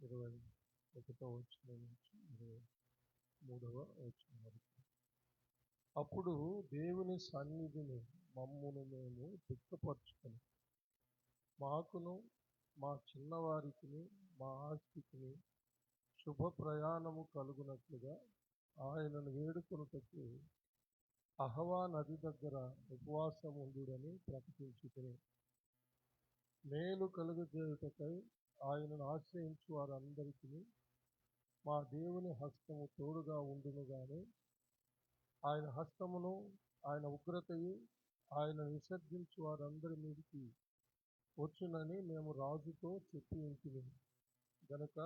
21వ వచనం నుంచి 23వ వచనం వరకు. అప్పుడు దేవుని సన్నిధిని మమ్మును మేము దుఃఖపరచుకొని మాకును మా చిన్నవారికి మా ఆస్తికి శుభ ప్రయాణము కలుగునట్లుగా ఆయనను వేడుకొనుటకు అహవా నది దగ్గర ఉపవాసం ఉండుడని ప్రకటించుకుని మేలు కలుగజేయుటకై ఆయనను ఆశ్రయించు వారందరికీ మా దేవుని హస్తము తోడుగా ఉండును గాని ఆయన హస్తమును ఆయన ఉగ్రతయు ఆయన విసర్జించు వారందరి మీదకి వచ్చునని మేము రాజుతో చెప్పి ఉంటిమి గనుక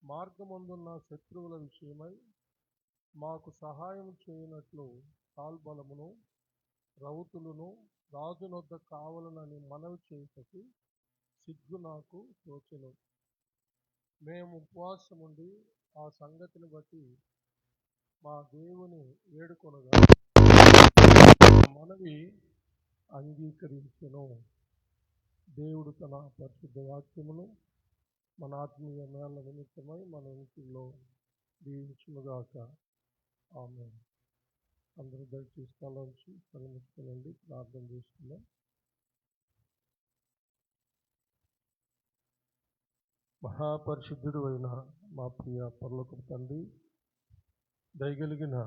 మార్గమందున్న శత్రువుల విషయమై మాకు సహాయం చేయనట్లు కాల్బలమును రౌతులను రాజునొద్ద కావలనని మనవి చేయుటకు సిగ్గు నాకు తోచెను. మేము ఉపవాసముండి ఆ సంగతిని బట్టి మా దేవుని వేడుకొనగా మనవి అంగీకరించెను. దేవుడు తన పరిశుద్ధ వాక్యమును మన ఆత్మీయ మేళ నిమిత్తమై మన ఇంటిలో దీవించునుగాక. ఆమేన్. అందరూ దయచేసి తలవంచి కనుమూసుకోనండి, ప్రార్థన చేసుకుందాం. మహాపరిశుద్ధుడు అయిన మా ప్రియ పరలోకపు తండ్రి, దయగలిగిన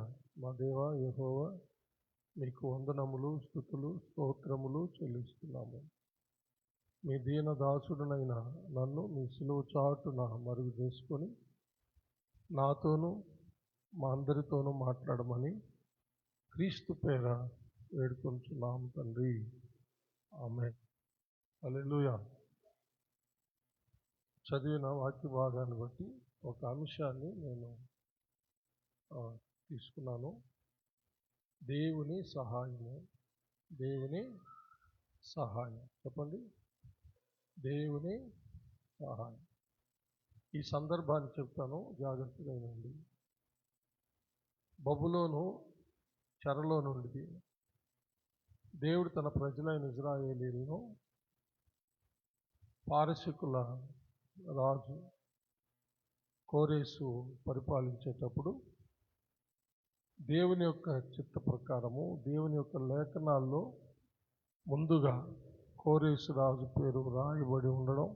మా దేవ యెహోవా, మీకు వందనములు, స్తుతులు, స్తోత్రములు చెల్లిస్తున్నాము. మీ దీన దాసుడునైన నన్ను మీ సిలువ చాటున మరుగు చేసుకొని నాతోనూ మా అందరితోనూ మాట్లాడమని క్రీస్తు పేర వేడుకొంచున్నాము తండ్రి. ఆమేన్. హల్లెలూయా. చదివిన వాక్య భాగాన్ని బట్టి ఒక అంశాన్ని నేను తీసుకున్నాను. దేవుని సహాయము. దేవుని సహాయం. చెప్పండి, దేవుని సహాయం. ఈ సందర్భాన్ని చెప్తాను, జాగ్రత్తగా వినండి. బబులోను చెరలో నుండి దేవుడు తన ప్రజలైన ఇజ్రాయేలీలను పారసీకుల రాజు కోరేసు పరిపాలించేటప్పుడు దేవుని యొక్క చిత్త ప్రకారము, దేవుని యొక్క లేఖనాల్లో ముందుగా కోరేసు రాజు పేరు రాయబడి ఉండడం,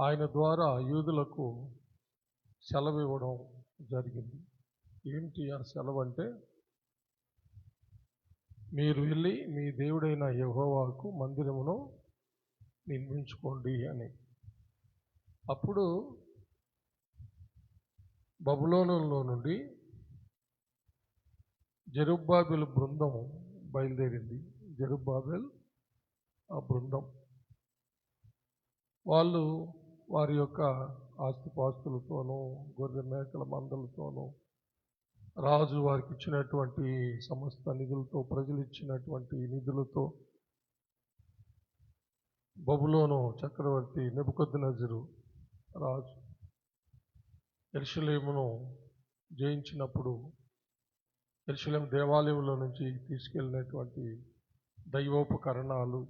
ఆయన ద్వారా యూదులకు సెలవు ఇవ్వడం జరిగింది. ఏంటి ఆ సెలవు అంటే, మీరు వెళ్ళి మీ దేవుడైన యెహోవాకు మందిరమును నిర్మించుకోండి అని. అప్పుడు బబులోనులో నుండి జెరుబ్బాబెలు బృందం బయలుదేరింది. జెరుబ్బాబెల్ ఆ బృందం వాళ్ళు వారి యొక్క ఆస్తిపాస్తులతోనూ గొర్రె మేకల మందలతోనూ రాజు వారికి ఇచ్చినటువంటి సమస్త నిధులతో, ప్రజలు ఇచ్చినటువంటి నిధులతో బబులోను చక్రవర్తి నెబుకద్నెజరు రాజు యెరూషలేమును జయించినప్పుడు యెరూషలేము దేవాలయంలో నుంచి తీసుకెళ్ళినటువంటి దైవోపకరణాలు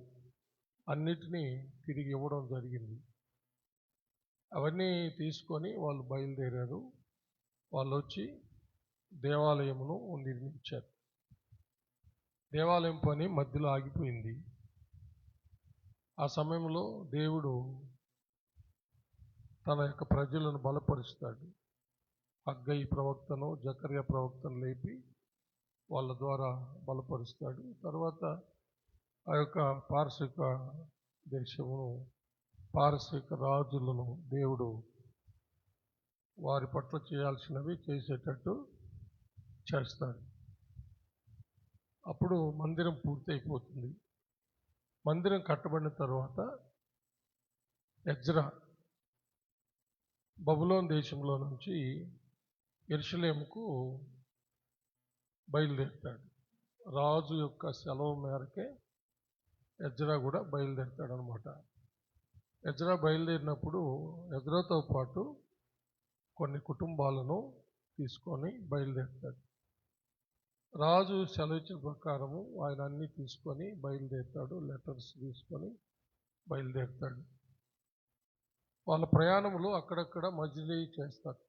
అన్నిటినీ తిరిగి ఇవ్వడం జరిగింది. అవన్నీ తీసుకొని వాళ్ళు బయలుదేరారు. వాళ్ళు వచ్చి దేవాలయమును నిర్మించారు. దేవాలయం పని మధ్యలో ఆగిపోయింది. ఆ సమయంలో దేవుడు తన యొక్క ప్రజలను బలపరుస్తాడు. హగ్గై ప్రవక్తను, జకర్యా ప్రవక్తను లేపి వాళ్ళ ద్వారా బలపరుస్తాడు. తర్వాత ఆ యొక్క పారసీక దేశమును, పారసీక రాజులను దేవుడు వారి పట్ల చేయాల్సినవి చేసేటట్టు చేస్తాడు. అప్పుడు మందిరం పూర్తి అయిపోతుంది. మందిరం కట్టబడిన తర్వాత ఎజ్రా బబులోను దేశంలో నుంచి యెరూషలేముకు బయలుదేరుతాడు. రాజు యొక్క సెలవు మేరకే ఎజ్రా కూడా బయలుదేరుతాడు అనమాట. ఎజ్రా బయలుదేరినప్పుడు ఎజ్రాతో పాటు కొన్ని కుటుంబాలను తీసుకొని బయలుదేరుతాడు. రాజు సెలవిచ్చిన ప్రకారము ఆయన అన్నీ తీసుకొని బయలుదేరుతాడు. లెటర్స్ తీసుకొని బయలుదేరుతాడు. వాళ్ళ ప్రయాణంలో అక్కడక్కడ మజిలీ చేస్తారు.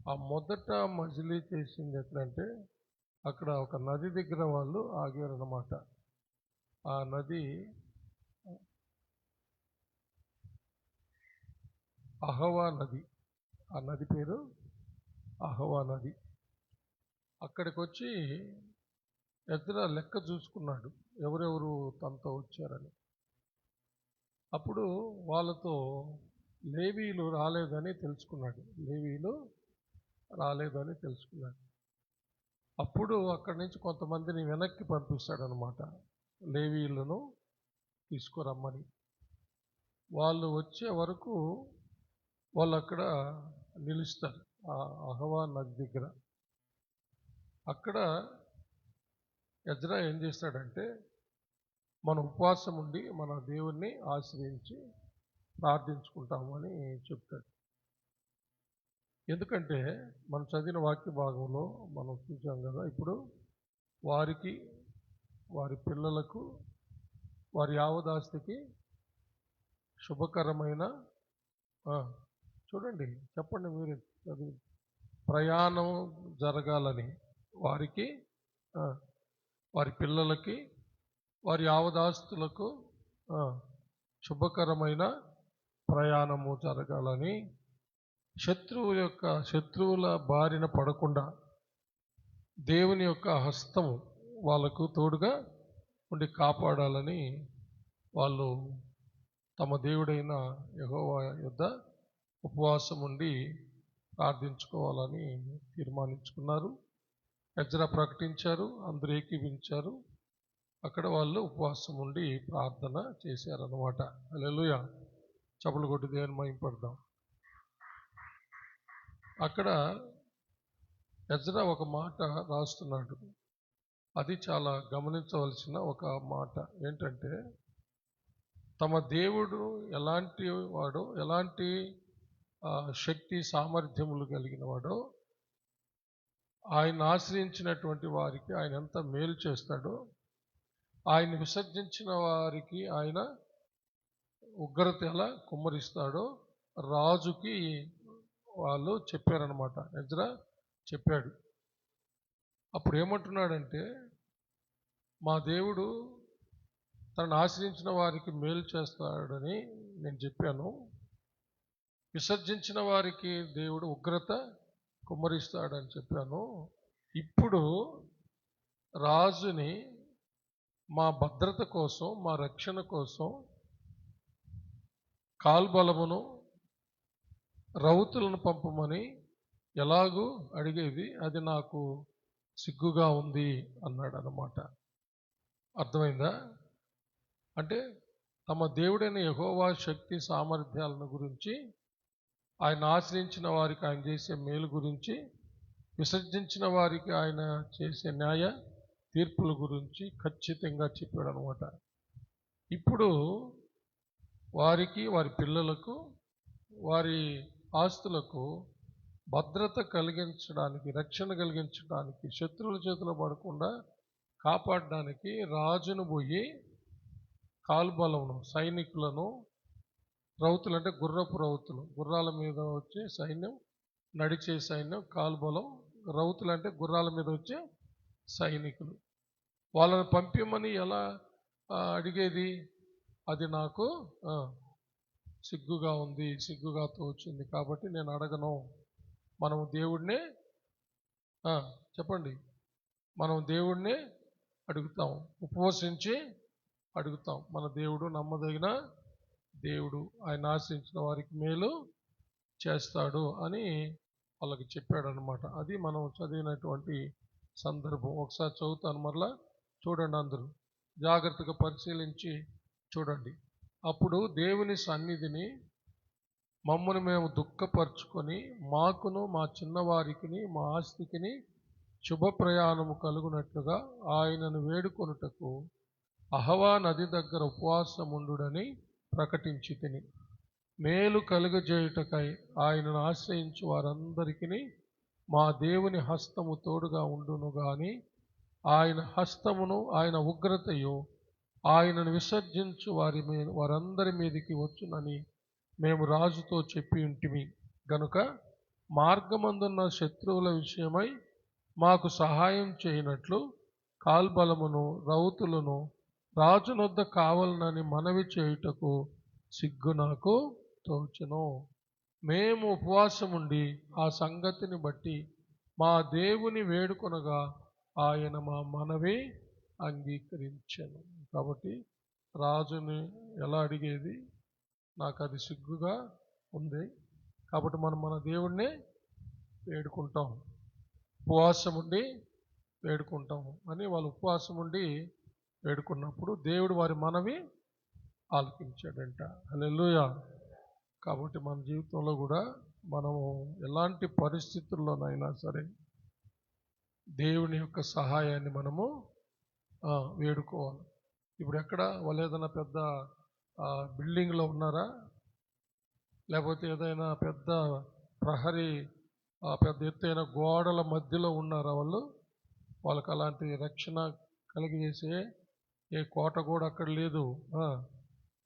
ఆ మొదట మజిలీ చేసింది ఎట్లంటే, అక్కడ ఒక నది దగ్గర వాళ్ళు ఆగారన్నమాట. ఆ నది అహవా నది. ఆ నది పేరు అహవా నది. అక్కడికి వచ్చి ఎజ్రా లెక్క చూసుకున్నాడు, ఎవరెవరు తనతో వచ్చారని. అప్పుడు వాళ్ళతో లేవీయులు రాలేదని తెలుసుకున్నాడు. అప్పుడు అక్కడి నుంచి కొంతమందిని వెనక్కి పంపిస్తాడనమాట, లేవీయులను తీసుకురమ్మని. వాళ్ళు వచ్చే వరకు వాళ్ళు అక్కడ నిలుస్తారు, ఆ అహవా నది దగ్గర. అక్కడ ఎజ్రా ఏం చేస్తాడంటే, మన ఉపవాసం ఉండి మన దేవుణ్ణి ఆశ్రయించి ప్రార్థించుకుంటామని చెప్తాడు. ఎందుకంటే మనం చదివిన వాక్య భాగంలో మనం చూసాం కదా, ఇప్పుడు వారికి, వారి పిల్లలకు, వారి యావదాస్తికి శుభకరమైన, చూడండి, చెప్పండి మీరు చదివి, ప్రయాణం జరగాలని వారికి, వారి పిల్లలకి, వారి యావదాస్తులకు శుభకరమైన ప్రయాణము జరగాలని, శత్రువుల బారిన పడకుండా దేవుని యొక్క హస్తము వాళ్ళకు తోడుగా ఉండి కాపాడాలని వాళ్ళు తమ దేవుడైన యెహోవా యొద్ద ఉపవాసం ఉండి ప్రార్థించుకోవాలని తీర్మానించుకున్నారు. ఎజ్రా ప్రకటించారు, అందరూ ఏకీవించారు. అక్కడ వాళ్ళు ఉపవాసం ఉండి ప్రార్థన చేశారన్నమాట. హల్లెలూయా. చప్పలు కొట్టి దేవుని మహిమపడదాం. అక్కడ ఎజ్రా ఒక మాట రాస్తున్నాడు, అది చాలా గమనించవలసిన ఒక మాట. ఏంటంటే, తమ దేవుడు ఎలాంటి వాడో, ఎలాంటి శక్తి సామర్థ్యములు కలిగిన వాడో, ఆయన ఆశ్రయించినటువంటి వారికి ఆయన ఎంత మేలు చేస్తాడో, ఆయన విసర్జించిన వారికి ఆయన ఉగ్రత ఎలా కుమ్మరిస్తాడో రాజుకి వాళ్ళు చెప్పారనమాట. ఎజ్రా చెప్పాడు. అప్పుడు ఏమంటున్నాడంటే, మా దేవుడు తనను ఆశ్రయించిన వారికి మేలు చేస్తాడని నేను చెప్పాను, విసర్జించిన వారికి దేవుడు ఉగ్రత కుమ్మరిస్తాడని చెప్పాను. ఇప్పుడు రాజుని మా భద్రత కోసం, మా రక్షణ కోసం కాల్బలమును, రౌతులను పంపమని ఎలాగూ అడిగేది, అది నాకు సిగ్గుగా ఉంది అన్నాడు అన్నమాట. అర్థమైందా? అంటే తమ దేవుడైన యెహోవా శక్తి సామర్థ్యాలను గురించి, ఆయన ఆశ్రయించిన వారికి ఆయన చేసే మేలు గురించి, విసర్జించిన వారికి ఆయన చేసే న్యాయ తీర్పుల గురించి ఖచ్చితంగా చెప్పాడు అనమాట. ఇప్పుడు వారికి, వారి పిల్లలకు, వారి ఆస్తులకు భద్రత కలిగించడానికి, రక్షణ కలిగించడానికి, శత్రువుల చేతిలో పడకుండా కాపాడడానికి రాజును పోయి కాల్బలమును, సైనికులను, రౌతులు అంటే గుర్రపు రౌతులు, గుర్రాల మీద వచ్చే సైన్యం, నడిచే సైన్యం కాల్బలం. రౌతులు అంటే గుర్రాల మీద వచ్చే సైనికులు. వాళ్ళని పంపిమని ఎలా అడిగేది, అది నాకు సిగ్గుగా ఉంది, సిగ్గుగా తోచింది, కాబట్టి నేను అడగను. మనం దేవుడినే చెప్పండి, మనం దేవుడినే అడుగుతాం, ఉపవసించి అడుగుతాం. మన దేవుడు నమ్మదగిన దేవుడు, ఆయన ఆశ్రయించిన వారికి మేలు చేస్తాడు అని వాళ్ళకి చెప్పాడనమాట. అది మనం చదివినటువంటి సందర్భం. ఒకసారి చదువుతాను, మరలా చూడండి, అందరూ జాగ్రత్తగా పరిశీలించి చూడండి. అప్పుడు దేవుని సన్నిధిని మమ్మల్ని మేము దుఃఖపరుచుకొని, మాకును మా చిన్నవారికిని మా ఆస్తికిని శుభ ప్రయాణము కలుగునట్లుగా ఆయనను వేడుకొనుటకు అహవా నది దగ్గర ఉపవాసముండుడని ప్రకటించి తిని, మేలు కలుగజేయుటకై ఆయనను ఆశ్రయించు వారందరికీ మా దేవుని హస్తము తోడుగా ఉండును గాని, ఆయన హస్తమును ఆయన ఉగ్రతయు ఆయనను విసర్జించు వారందరి మీదకి వచ్చునని మేము రాజుతో చెప్పి ఉంటిమి గనుక మార్గమందున్న శత్రువుల విషయమై మాకు సహాయం చేయనట్లు కాల్బలమును రౌతులను రాజునొద్ద కావాలనని మనవి చేయుటకు సిగ్గు నాకు తోచెను. మేము ఉపవాసముండి ఆ సంగతిని బట్టి మా దేవుని వేడుకొనగా ఆయన మా మనవి అంగీకరించెను. కాబట్టి రాజుని ఎలా అడిగేది? నాకు అది సిగ్గుగా ఉంది, కాబట్టి మనం మన దేవుణ్ణి వేడుకుంటాం, ఉపవాసం ఉండి వేడుకుంటాం అని వాళ్ళు ఉపవాసం ఉండి వేడుకున్నప్పుడు దేవుడు వారి మనవి ఆలకించాడంట. హల్లెలూయా. కాబట్టి మన జీవితంలో కూడా మనము ఎలాంటి పరిస్థితుల్లోనైనా సరే దేవుని యొక్క సహాయాన్ని మనము వేడుకోవాలి. ఇప్పుడు ఎక్కడ వాళ్ళు ఏదైనా పెద్ద బిల్డింగ్లో ఉన్నారా, లేకపోతే ఏదైనా పెద్ద ప్రహరీ పెద్ద ఎత్తైన గోడల మధ్యలో ఉన్నారా? వాళ్ళకి అలాంటి రక్షణ కలిగజేసే ఏ కోట కూడా అక్కడ లేదు,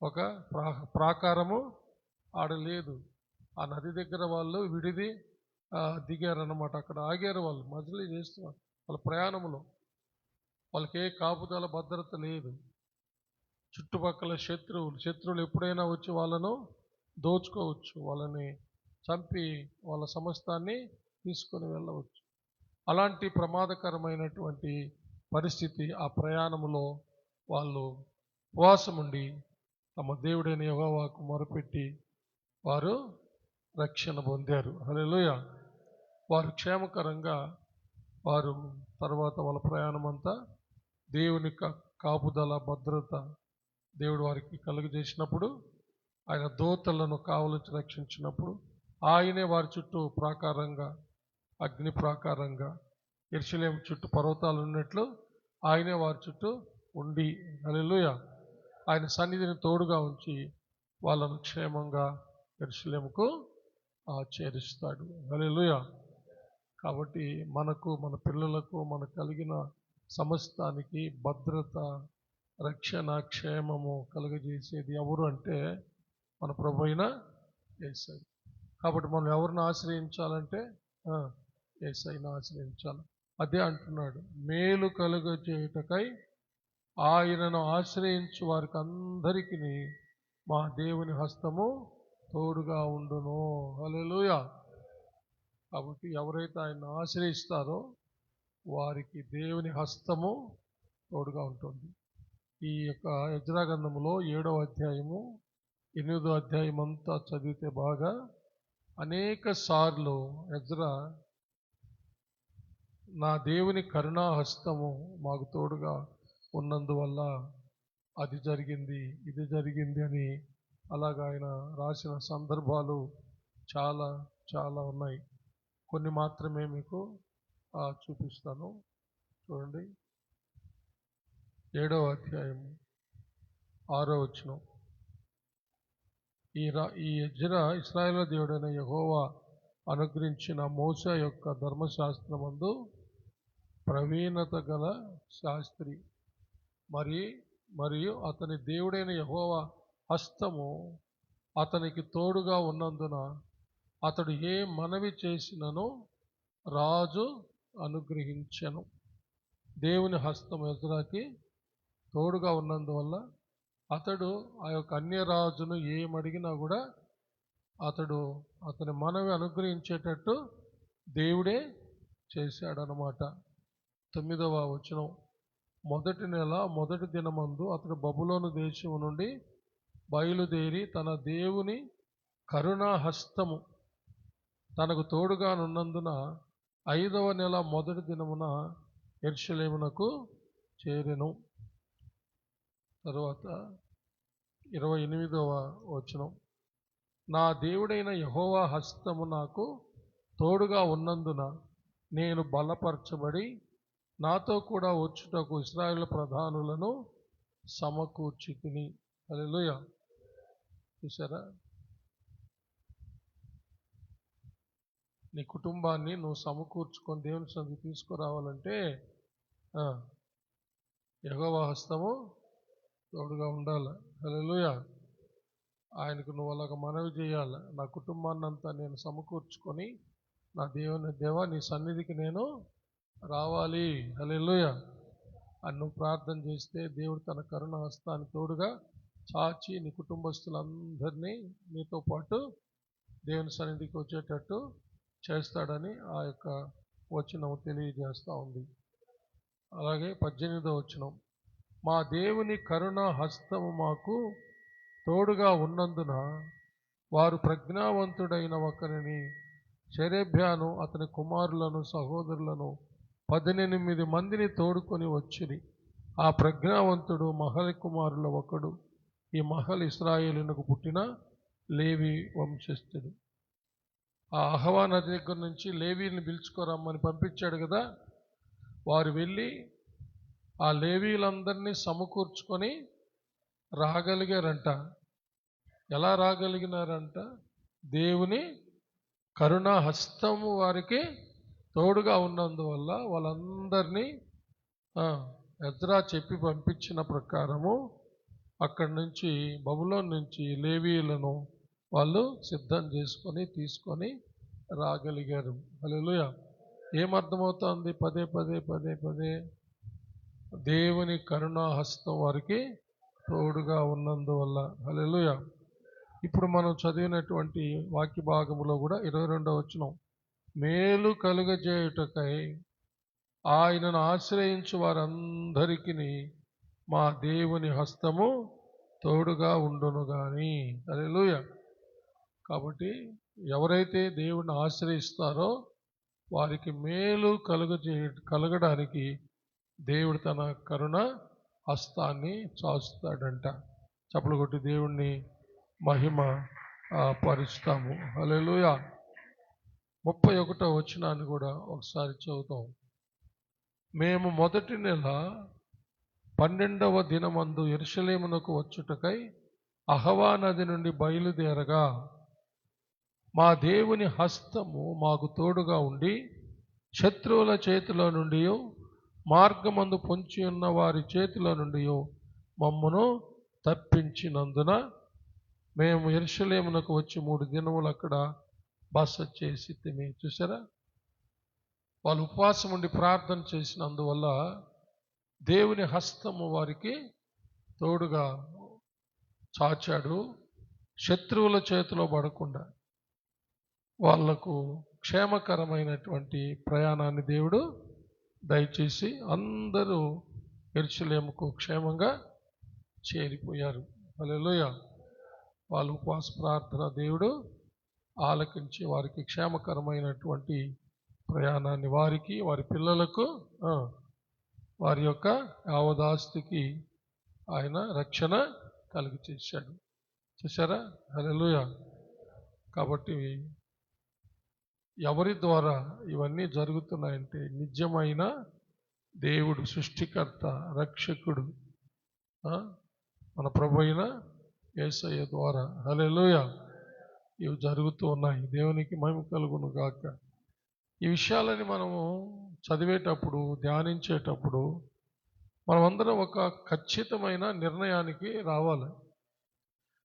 ఒక ప్రాకారము ఆడ లేదు. ఆ నది దగ్గర వాళ్ళు విడిది దిగారన్నమాట. అక్కడ ఆగారు, వాళ్ళు మజిలీ చేస్తున్నారు వాళ్ళ ప్రయాణంలో. వాళ్ళకి ఏ కాపుదల భద్రత లేదు. చుట్టుపక్కల శత్రువులు ఎప్పుడైనా వచ్చి వాళ్ళను దోచుకోవచ్చు, వాళ్ళని చంపి వాళ్ళ సమస్తాన్ని తీసుకొని వెళ్ళవచ్చు. అలాంటి ప్రమాదకరమైనటువంటి పరిస్థితి ఆ ప్రయాణంలో వాళ్ళు ఉపవాసం ఉండి తమ దేవుడైన యెహోవాకు మొరపెట్టి వారు రక్షణ పొందారు. హల్లెలూయా. వారు క్షేమకరంగా వారు తర్వాత వాళ్ళ ప్రయాణం అంతా దేవుని కాపుదల భద్రత దేవుడు వారికి కలుగజేసినప్పుడు, ఆయన దూతలను కావలించి రక్షించినప్పుడు ఆయనే వారి చుట్టూ ప్రాకారంగా, అగ్ని ప్రాకారంగా, యెరూషలేము చుట్టూ పర్వతాలు ఉన్నట్లు ఆయనే వారి చుట్టూ ఉండి, హల్లెలూయా, ఆయన సన్నిధిని తోడుగా ఉంచి వాళ్ళను క్షేమంగా యెరూషలేముకు చేరుస్తాడు. హల్లెలూయా. కాబట్టి మనకు, మన పిల్లలకు, మనకు కలిగిన సమస్తానికి భద్రత, రక్షణ, క్షేమము కలుగజేసేది ఎవరు అంటే మన ప్రభువైన యేసయ్య. కాబట్టి మనం ఎవరిని ఆశ్రయించాలంటే యేసయ్యను ఆశ్రయించాలి. అదే అంటున్నాడు, మేలు కలుగజేయుటకై ఆయనను ఆశ్రయించు వారికి అందరికీ మా దేవుని హస్తము తోడుగా ఉండును. హల్లెలూయా. కాబట్టి ఎవరైతే ఆయన్ని ఆశ్రయిస్తారో వారికి దేవుని హస్తము తోడుగా ఉంటుంది. ఈ యొక్క ఎజ్రా గ్రంథములో 7వ అధ్యాయము 8వ అధ్యాయం అంతా చదివితే బాగా అనేక సార్లు ఎజ్రా నా దేవుని కరుణా హస్తము మాకు తోడుగా ఉన్నందువల్ల అది జరిగింది, ఇది జరిగింది అని అలాగా ఆయన రాసిన సందర్భాలు చాలా చాలా ఉన్నాయి. కొన్ని మాత్రమే మీకు చూపిస్తాను. చూడండి, 7వ అధ్యాయం 6వ వచనం. ఈ ఎజ్రా ఇశ్రాయేలు దేవుడైన యెహోవా అనుగ్రహించిన మోషే యొక్క ధర్మశాస్త్రమందు ప్రవీణత గల శాస్త్రి మరియు అతని దేవుడైన యెహోవా హస్తము అతనికి తోడుగా ఉన్నందున అతడు ఏ మనవి చేసినను రాజు అనుగ్రహించెను. దేవుని హస్తం ఎజ్రాకి తోడుగా ఉన్నందువల్ల అతడు ఆ యొక్క అన్యరాజును ఏమడిగినా కూడా అతని మనవి అనుగ్రహించేటట్టు దేవుడే చేశాడనమాట. 9వ వచనం. మొదటి నెల మొదటి దినమందు అతడు బబులోను దేశము నుండి బయలుదేరి తన దేవుని కరుణా హస్తము తనకు తోడుగా నున్నందున 5వ నెల మొదటి దినమున యెరూషలేమునకు చేరెను. తరువాత 28వ వచనం. నా దేవుడైన యెహోవా హస్తము నాకు తోడుగా ఉన్నందున నేను బలపరచబడి నాతో కూడా వచ్చుటకు ఇశ్రాయేలు ప్రధానులను సమకూర్చితిని. హల్లెలూయా. చూసారా, నీ కుటుంబాన్ని నువ్వు సమకూర్చుకొని దేవుని సన్నిధికి తీసుకురావాలంటే యెహోవా హస్తము తోడుగా ఉండాలి. హల్లెలూయా. ఆయనకు నువ్వు అలాగ మనవి చేయాలి. నా కుటుంబాన్ని అంతా నేను సమకూర్చుకొని నా దేవా నీ సన్నిధికి నేను రావాలి, హల్లెలూయా అని నువ్వు ప్రార్థన చేస్తే దేవుడు తన కరుణ హస్తాన్ని తోడుగా చాచి నీ కుటుంబస్తులందరినీ నీతో పాటు దేవుని సన్నిధికి వచ్చేటట్టు చేస్తాడని ఆ యొక్క వచనం తెలియజేస్తూ ఉంది. అలాగే 18వ వచనం, మా దేవుని కరుణ హస్తము మాకు తోడుగా ఉన్నందున వారు ప్రజ్ఞావంతుడైన ఒకరిని షెరెబ్యాను అతని కుమారులను సహోదరులను 18 మందిని తోడుకొని వచ్చిరి. ఆ ప్రజ్ఞావంతుడు మహలి కుమారుల ఒకడు. ఈ మహల్ ఇశ్రాయేలునకు పుట్టిన లేవి వంశస్థుడు. ఆ అహవా నది దగ్గర నుంచి లేవీని పిలుచుకోరమ్మని పంపించాడు కదా. వారు వెళ్ళి ఆ లేవీలందరినీ సమకూర్చుకొని రాగలిగారంట. ఎలా రాగలిగినారంట? దేవుని కరుణా హస్తము వారికి తోడుగా ఉన్నందువల్ల వాళ్ళందరినీ ఎజ్రా చెప్పి పంపించిన ప్రకారము అక్కడి నుంచి బబులోన్ నుంచి లేవీయులను వాళ్ళు సిద్ధం చేసుకొని తీసుకొని రాగలిగారు. హల్లెలూయా. ఏమర్థమవుతోంది? పదే దేవుని కరుణా హస్తం వారికి తోడుగా ఉన్నందువల్ల. హల్లెలూయా. ఇప్పుడు మనం చదివినటువంటి వాక్య భాగంలో కూడా 22వ వచనం, మేలు కలుగజేయుటకై ఆయనను ఆశ్రయించు వారందరికీ మా దేవుని హస్తము తోడుగా ఉండును గాని. హల్లెలూయా. కాబట్టి ఎవరైతే దేవుడిని ఆశ్రయిస్తారో వారికి మేలు కలగడానికి దేవుడు తన కరుణ హస్తాన్ని చాచుతాడంట. చప్పలు కొట్టి దేవుణ్ణి మహిమ పరుస్తాము. హల్లెలూయా. 31వ వచనాన్ని కూడా ఒకసారి చదువుతాం. మేము మొదటి నెల 12వ దినమందు యెరూషలేమునకు వచ్చుటకై అహవా నది నుండి బయలుదేరగా మా దేవుని హస్తము మాకు తోడుగా ఉండి శత్రువుల చేతిలో నుండి మార్గమందు పొంచి ఉన్న వారి చేతిలో నుండి మమ్మను తప్పించినందున మేము యెరూషలేమునకు వచ్చి 3 దినములు అక్కడ బస చేసి తిని. చూసారా, వాళ్ళు ఉపవాసం ఉండి ప్రార్థన చేసినందువల్ల దేవుని హస్తము వారికి తోడుగా చాచాడు. శత్రువుల చేతిలో పడకుండా వాళ్లకు క్షేమకరమైనటువంటి ప్రయాణాన్ని దేవుడు దయచేసి అందరూ యెరూషలేముకు క్షేమంగా చేరిపోయారు. హల్లెలూయా. వాళ్ళ ఉపవాస ప్రార్థన దేవుడు ఆలకించి వారికి క్షేమకరమైనటువంటి ప్రయాణాన్ని వారికి, వారి పిల్లలకు, వారి యొక్క యావదాస్తికి ఆయన రక్షణ కలిగి చేశాడు. చూసారా? హల్లెలూయా. కాబట్టి ఎవరి ద్వారా ఇవన్నీ జరుగుతున్నాయంటే నిజమైన దేవుడు, సృష్టికర్త, రక్షకుడు, మన ప్రభు అయిన యేసయ్య ద్వారా. హల్లెలూయా. ఇవి జరుగుతూ ఉన్నాయి. దేవునికి మహిమ కలుగును గాక. ఈ విషయాలని మనము చదివేటప్పుడు, ధ్యానించేటప్పుడు మనమందరం ఒక ఖచ్చితమైన నిర్ణయానికి రావాలి.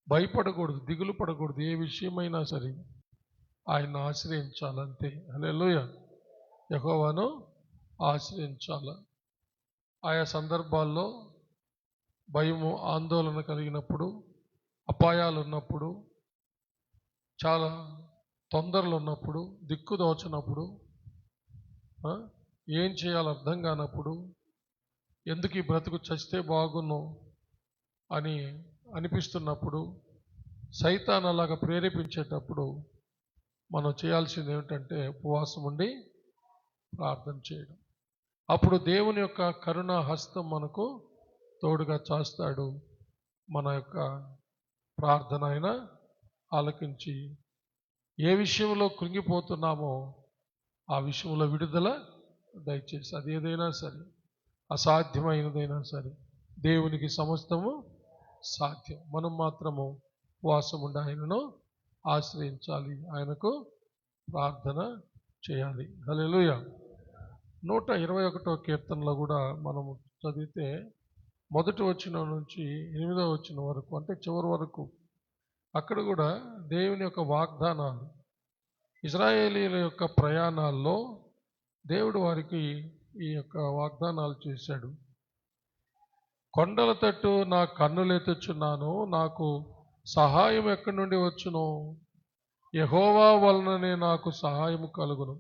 భయపడకూడదు, దిగులు పడకూడదు. ఏ విషయమైనా సరే ఆయన్ని ఆశ్రయించాలంతే. హల్లెలూయా. యెహోవాను ఆశ్రయించాలి. ఆయా సందర్భాల్లో భయము, ఆందోళన కలిగినప్పుడు, అపాయాలు ఉన్నప్పుడు, చాలా తొందరలు ఉన్నప్పుడు, దిక్కు దోచనప్పుడు, ఏం చేయాలో అర్థం కానప్పుడు, ఎందుకు ఈ బ్రతుకు చస్తే బాగున్ను అని అనిపిస్తున్నప్పుడు, సైతాన్ అలాగా ప్రేరేపించేటప్పుడు మనం చేయాల్సింది ఏమిటంటే ఉపవాసం ఉండి ప్రార్థన చేయడం. అప్పుడు దేవుని యొక్క కరుణా హస్తం మనకు తోడుగా చాస్తాడు. మన యొక్క ప్రార్థన ఆయన ఆలకించి ఏ విషయంలో కృంగిపోతున్నామో ఆ విషయంలో విడుదల దయచేసి, అది ఏదైనా సరే, అసాధ్యమైనదైనా సరే దేవునికి సమస్తము సాధ్యం. మనం మాత్రము ఉపవాసం ఉండి ఆయనను ఆశ్రయించాలి, ఆయనకు ప్రార్థన చేయాలి. హల్లెలూయా. 121వ కీర్తనలో కూడా మనము చదివితే మొదటి వచనం నుంచి 8వ వచనం వరకు, అంటే చివరి వరకు అక్కడ కూడా దేవుని యొక్క వాగ్దానాలు, ఇశ్రాయేలీయుల యొక్క ప్రయాణాల్లో దేవుడు వారికి ఈ యొక్క వాగ్దానాలు చేశాడు. కొండల తట్టు నా కన్నులెత్తుచున్నాను, నాకు సహాయం ఎక్కడి నుండి వచ్చును? యెహోవా వలననే నాకు సహాయము కలుగును.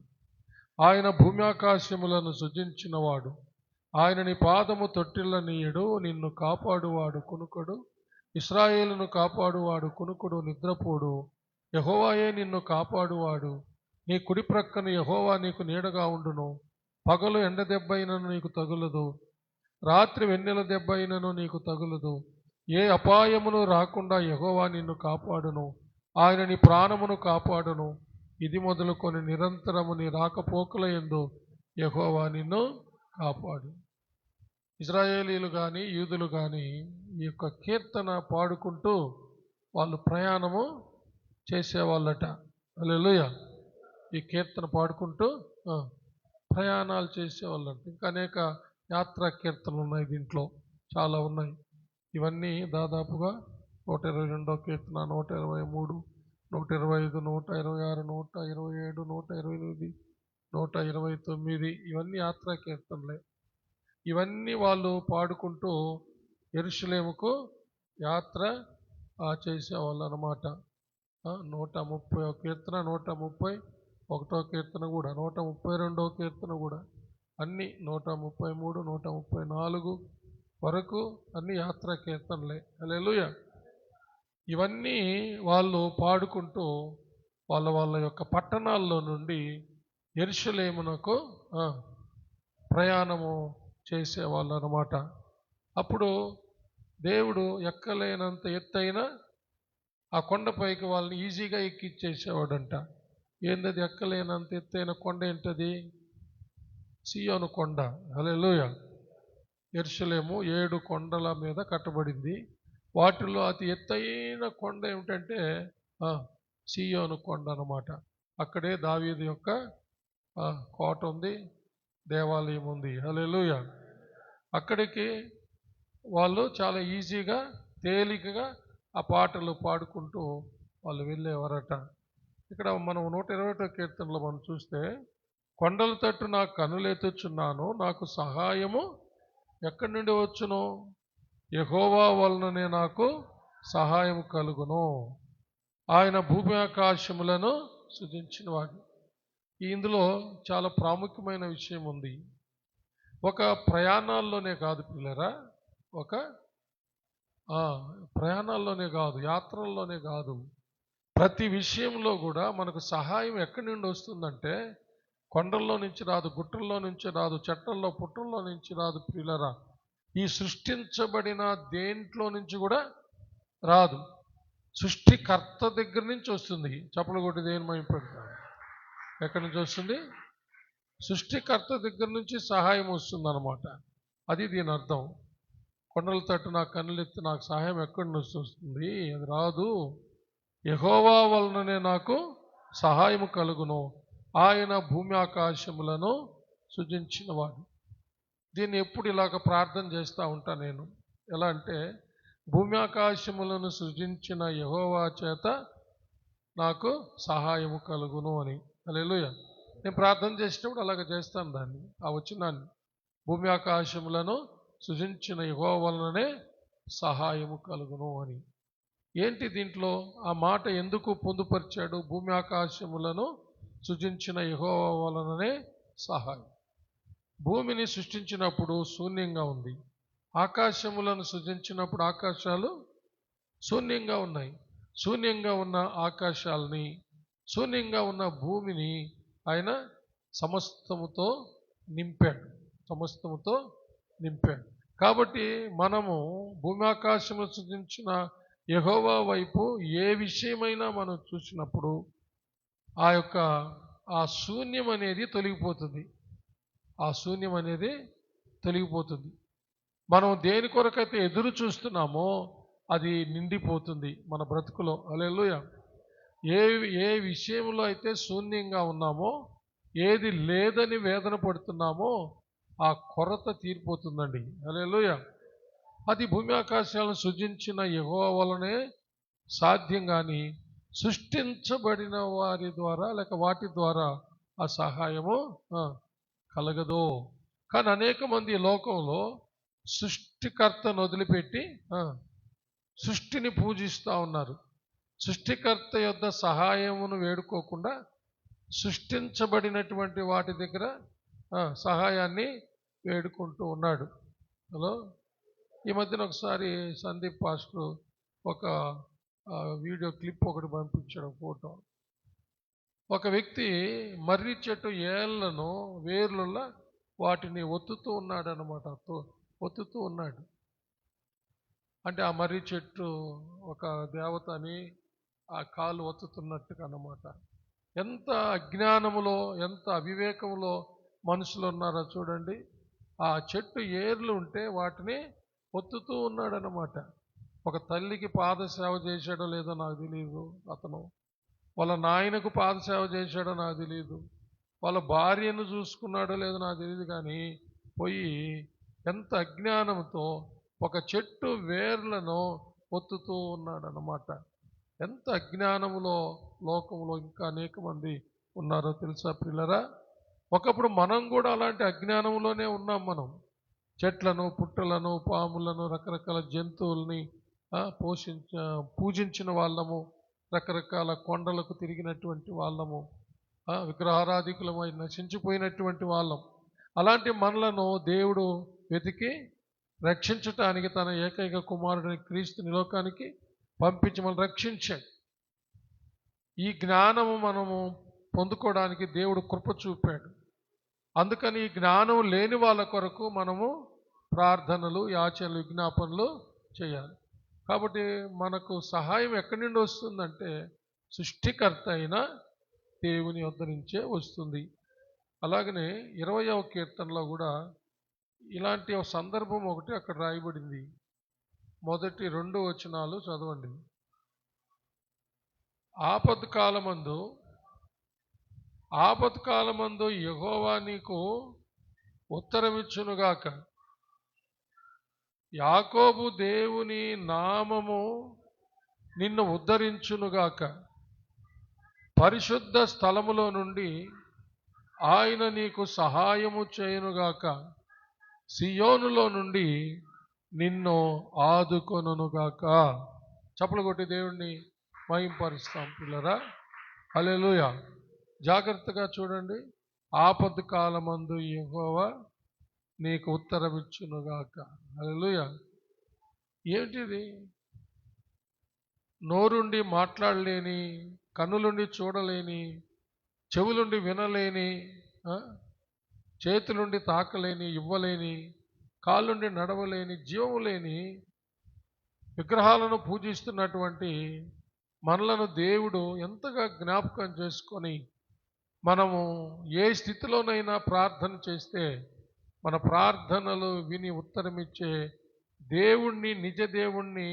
ఆయన భూమి ఆకాశములను సృజించినవాడు. ఆయన నీ పాదము తొట్టిల్లనీయుడు. నిన్ను కాపాడువాడు కునుకడు. ఇశ్రాయేలును కాపాడువాడు కునుకడు నిద్రపోడు. యెహోవాయే నిన్ను కాపాడువాడు. నీ కుడి ప్రక్కన యెహోవా నీకు నీడగా ఉండును. పగలు ఎండ దెబ్బైనను నీకు తగులదు, రాత్రి వెన్నెల దెబ్బైనను నీకు తగులదు. ఏ అపాయమును రాకుండా యెహోవా నిన్ను కాపాడును. ఆయన నీ ప్రాణమును కాపాడును. ఇది మొదలుకొని నిరంతరము నీ రాకపోకల యందు యెహోవా నిన్ను కాపాడు. ఇశ్రాయేలీలు కానీ యూదులు కానీ ఈ యొక్క కీర్తన పాడుకుంటూ వాళ్ళు ప్రయాణము చేసేవాళ్ళట. హల్లెలూయా. ఈ కీర్తన పాడుకుంటూ ప్రయాణాలు చేసేవాళ్ళంట. ఇంకా అనేక యాత్రా కీర్తనలు ఉన్నాయి, దీంట్లో చాలా ఉన్నాయి. ఇవన్నీ దాదాపుగా 122వ కీర్తన, 123, 125, 126, 127, 128, 129 ఇవన్నీ యాత్రా కీర్తనలే. ఇవన్నీ వాళ్ళు పాడుకుంటూ యెరూషలేముకు యాత్ర చేసేవాళ్ళు అన్నమాట. 130వ కీర్తన, 131వ కీర్తన కూడా, 132వ కీర్తన కూడా, అన్నీ 133, 134 వరకు అన్ని యాత్రా కీర్తనలే. హల్లెలూయా. ఇవన్నీ వాళ్ళు పాడుకుంటూ వాళ్ళ యొక్క పట్టణాల్లో నుండి యెరూషలేమునకు ప్రయాణము చేసేవాళ్ళు అన్నమాట. అప్పుడు దేవుడు ఎక్కలేనంత ఎత్తైన ఆ కొండపైకి వాళ్ళని ఈజీగా ఎక్కిచ్చేసేవాడంట. ఏంటది ఎక్కలేనంత ఎత్తైన కొండ? ఏంటది? సియోను కొండ. హల్లెలూయా. యెరూషలేము 7 కొండల మీద కట్టబడింది. వాటిలో అతి ఎత్తైన కొండ ఏమిటంటే సియోను కొండ అన్నమాట. అక్కడే దావీదు యొక్క కోట ఉంది, దేవాలయం ఉంది. హల్లెలూయా. అక్కడికి వాళ్ళు చాలా ఈజీగా, తేలికగా ఆ పాటలు పాడుకుంటూ వాళ్ళు వెళ్ళేవారట. ఇక్కడ మనం 120వ కీర్తనలో మనం చూస్తే, కొండల తట్టు నా కన్నులెత్తుచున్నాను, నాకు సహాయము ఎక్కడి నుండి వచ్చును? యెహోవా వలననే నాకు సహాయం కలుగును. ఆయన భూమి ఆకాశములను సృజించినవాడు. ఇందులో చాలా ప్రాముఖ్యమైన విషయం ఉంది. ఒక ప్రయాణాల్లోనే కాదు పిల్లరా, ఒక ప్రయాణాల్లోనే కాదు, యాత్రల్లోనే కాదు, ప్రతి విషయంలో కూడా మనకు సహాయం ఎక్కడి నుండి వస్తుందంటే కొండల్లో నుంచి రాదు, గుట్టల్లో నుంచి రాదు, చెట్టల్లో పుట్టల్లో నుంచి రాదు పిల్లరా. ఈ సృష్టించబడిన దేంట్లో నుంచి కూడా రాదు, సృష్టికర్త దగ్గర నుంచి వస్తుంది. చప్పలు కొట్టి దేని మహిమపడతారు. ఎక్కడి నుంచి వస్తుంది? సృష్టికర్త దగ్గర నుంచి సహాయం వస్తుంది అన్నమాట. అది దీని అర్థం. కొండల తట్టు నా కన్నులెత్తి నాకు సహాయం ఎక్కడి నుంచి వస్తుంది? అది రాదు, యెహోవా వలననే నాకు సహాయము కలుగును. ఆయన భూమి ఆకాశములను సృజించినవాడు. దీన్ని ఎప్పుడు ఇలాగ ప్రార్థన చేస్తూ ఉంటా నేను. ఎలా అంటే, భూమి ఆకాశములను సృజించిన యెహోవా చేత నాకు సహాయము కలుగును అని. హల్లెలూయా. నేను ప్రార్థన చేసినప్పుడు అలాగ చేస్తాను దాన్ని, ఆ వచనాన్ని. భూమి ఆకాశములను సృజించిన యెహోవా వలననే సహాయము కలుగును అని. ఏంటి దీంట్లో ఆ మాట ఎందుకు పొందుపరిచాడు? భూమి ఆకాశములను సృజించిన యెహోవా వలననే సహాయం. భూమిని సృష్టించినప్పుడు శూన్యంగా ఉంది, ఆకాశములను సృజించినప్పుడు ఆకాశాలు శూన్యంగా ఉన్నాయి. శూన్యంగా ఉన్న ఆకాశాలని, శూన్యంగా ఉన్న భూమిని ఆయన సమస్తముతో నింపాడు, సమస్తముతో నింపాడు. కాబట్టి మనము భూమి ఆకాశములు సృజించిన యెహోవా వైపు ఏ విషయమైనా మనం చూసినప్పుడు ఆ శూన్యం అనేది తొలగిపోతుంది. ఆ శూన్యం అనేది తొలగిపోతుంది. మనం దేని కొరకైతే ఎదురు చూస్తున్నామో అది నిండిపోతుంది మన బ్రతుకులో. హల్లెలూయా. ఏ విషయంలో అయితే శూన్యంగా ఉన్నామో, ఏది లేదని వేదన పడుతున్నామో ఆ కొరత తీరిపోతుందండి. హల్లెలూయా. అది భూమి ఆకాశాలను సృజించిన యెహోవా వలనే సాధ్యం కానీ సృష్టించబడిన వారి ద్వారా లేక వాటి ద్వారా ఆ సహాయము కలగదు. కానీ అనేక మంది ఈ లోకంలో సృష్టికర్తను వదిలిపెట్టి సృష్టిని పూజిస్తూ ఉన్నారు. సృష్టికర్త యొద్ద సహాయమును వేడుకోకుండా సృష్టించబడినటువంటి వాటి దగ్గర సహాయాన్ని వేడుకుంటూ ఉన్నాడు. హలో, ఈ మధ్యన ఒకసారి సందీప్ పాస్టర్ ఒక వీడియో క్లిప్ ఒకటి పంపించాడు, ఫోటో. ఒక వ్యక్తి మర్రి చెట్టు ఏళ్లను వేర్లలో వాటిని ఒత్తుతూ ఉన్నాడు అన్నమాట. ఒత్తుతూ ఉన్నాడు అంటే ఆ మర్రి చెట్టు ఒక దేవత అని ఆ కాలు ఒత్తుతున్నట్టుగా అన్నమాట. ఎంత అజ్ఞానములో, ఎంత అవివేకములో మనుషులు ఉన్నారో చూడండి. ఆ చెట్టు ఏర్లు ఉంటే వాటిని ఒత్తుతూ ఉన్నాడనమాట. ఒక తల్లికి పాదసేవ చేశాడో లేదో నాకు తెలియదు అతను, వాళ్ళ నాయనకు పాదసేవ చేశాడో నాకు తెలియదు, వాళ్ళ భార్యను చూసుకున్నాడో లేదో నాకు తెలియదు, కానీ పోయి ఎంత అజ్ఞానంతో ఒక చెట్టు వేర్లను ఒత్తుతూ ఉన్నాడనమాట. ఎంత అజ్ఞానములో లోకంలో ఇంకా అనేక మంది ఉన్నారో తెలుసా ప్రియులరా? ఒకప్పుడు మనం కూడా అలాంటి అజ్ఞానంలోనే ఉన్నాం. మనం చెట్లను, పుట్టలను, పాములను, రకరకాల జంతువుల్ని పూజించిన వాళ్ళము, రకరకాల కొండలకు తిరిగినటువంటి వాళ్ళము, విగ్రహారాధికులమై నశించిపోయినటువంటి వాళ్ళం. అలాంటి మనలను దేవుడు వెతికి రక్షించటానికి తన ఏకైక కుమారుడిని క్రీస్తుని లోకానికి పంపించి మనం రక్షించాడు. ఈ జ్ఞానము మనము పొందుకోవడానికి దేవుడు కృప చూపాడు. అందుకని ఈ జ్ఞానం లేని వాళ్ళ కొరకు మనము ప్రార్థనలు, యాచనలు, విజ్ఞాపనలు చేయాలి. కాబట్టి మనకు సహాయం ఎక్కడి నుండి వస్తుందంటే సృష్టికర్త అయిన దేవుని వద్ద నుంచే వస్తుంది. అలాగనే 20వ కీర్తనలో కూడా ఇలాంటి ఒక సందర్భం ఒకటి అక్కడ రాయబడింది. మొదటి 2 వచనాలు చదవండి. ఆపత్కాలమందు యెహోవా నీకు ఉత్తరమిచ్చునుగాక. యాకోబు దేవుని నామము నిన్ను ఉద్ధరించునుగాక. పరిశుద్ధ స్థలములో నుండి ఆయన నీకు సహాయము చేయునుగాక. సియోనులో నుండి నిన్ను ఆదుకొనుగాక. చప్పలు కొట్టి దేవుణ్ణి మహింపరుస్తాం పిల్లరా. హల్లెలూయా. జాగ్రత్తగా చూడండి. ఆపద కాలమందు యెహోవా నీకు ఉత్తరమిచ్చునుగాక. హల్లెలూయా. ఏమిటిది? నోరుండి మాట్లాడలేని, కన్నులుండి చూడలేని, చెవులుండి వినలేని, చేతులుండి తాకలేని, ఇవ్వలేని, కాళ్ళుండి నడవలేని, జీవం లేని విగ్రహాలను పూజిస్తున్నటువంటి మనలను దేవుడు ఎంతగా జ్ఞాపకం చేసుకొని మనము ఏ స్థితిలోనైనా ప్రార్థన చేస్తే మన ప్రార్థనలు విని ఉత్తరమిచ్చే దేవుణ్ణి, నిజ దేవుణ్ణి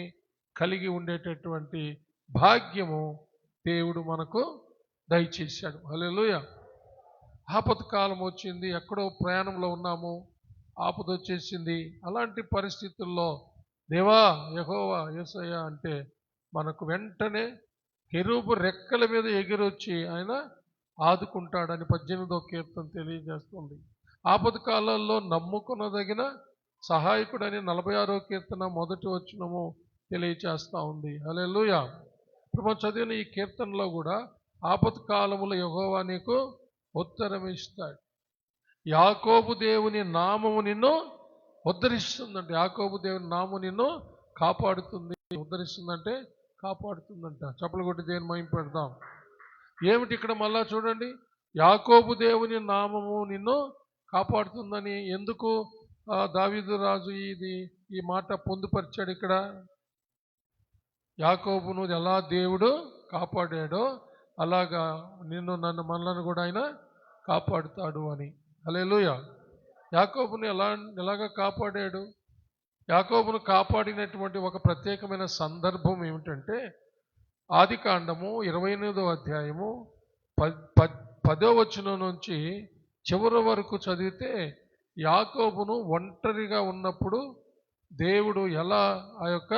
కలిగి ఉండేటటువంటి భాగ్యము దేవుడు మనకు దయచేశాడు. హల్లెలూయా. ఆపత్కాలం వచ్చింది, ఎక్కడో ప్రయాణంలో ఉన్నాము, ఆపద వచ్చేసింది. అలాంటి పరిస్థితుల్లో దేవా, యెహోవా, యేసయ్య అంటే మనకు వెంటనే కెరూబు రెక్కల మీద ఎగిరొచ్చి ఆయన ఆదుకుంటాడని 18వ కీర్తన తెలియజేస్తుంది. ఆపద కాలాల్లో నమ్ముకొనదగిన సహాయకుడని 46వ కీర్తన 1వ వచనము తెలియచేస్తూ ఉంది. హల్లెలూయా. ఇప్పుడు మనం చదివిన ఈ కీర్తనలో కూడా ఆపద కాలములో యెహోవా నీకు ఉత్తరం ఇస్తాడు. యాకోబు దేవుని నామము నిన్ను ఉద్ధరిస్తుందంటే, యాకోబు దేవుని నామము నిన్ను కాపాడుతుంది. ఉద్ధరిస్తుందంటే కాపాడుతుందంట. చప్పలు కొట్టి దేవుని మహిమ పెడదాం. ఏమిటి ఇక్కడ మళ్ళా చూడండి, యాకోబు దేవుని నామము నిన్ను కాపాడుతుందని ఎందుకు దావీదు రాజు ఈ మాట పొందుపరిచాడు? ఇక్కడ యాకోబును ఎలా దేవుడు కాపాడాడో అలాగా నిన్ను, నన్ను, మనలను కూడా ఆయన కాపాడుతాడు అని. హల్లెలూయా. యాకోబును ఎలాగా కాపాడాడు? యాకోబును కాపాడినటువంటి ఒక ప్రత్యేకమైన సందర్భం ఏమిటంటే ఆదికాండము 28వ అధ్యాయము 10వ వచనం నుంచి చివరి వరకు చదివితే యాకోబును ఒంటరిగా ఉన్నప్పుడు దేవుడు ఎలా ఆ యొక్క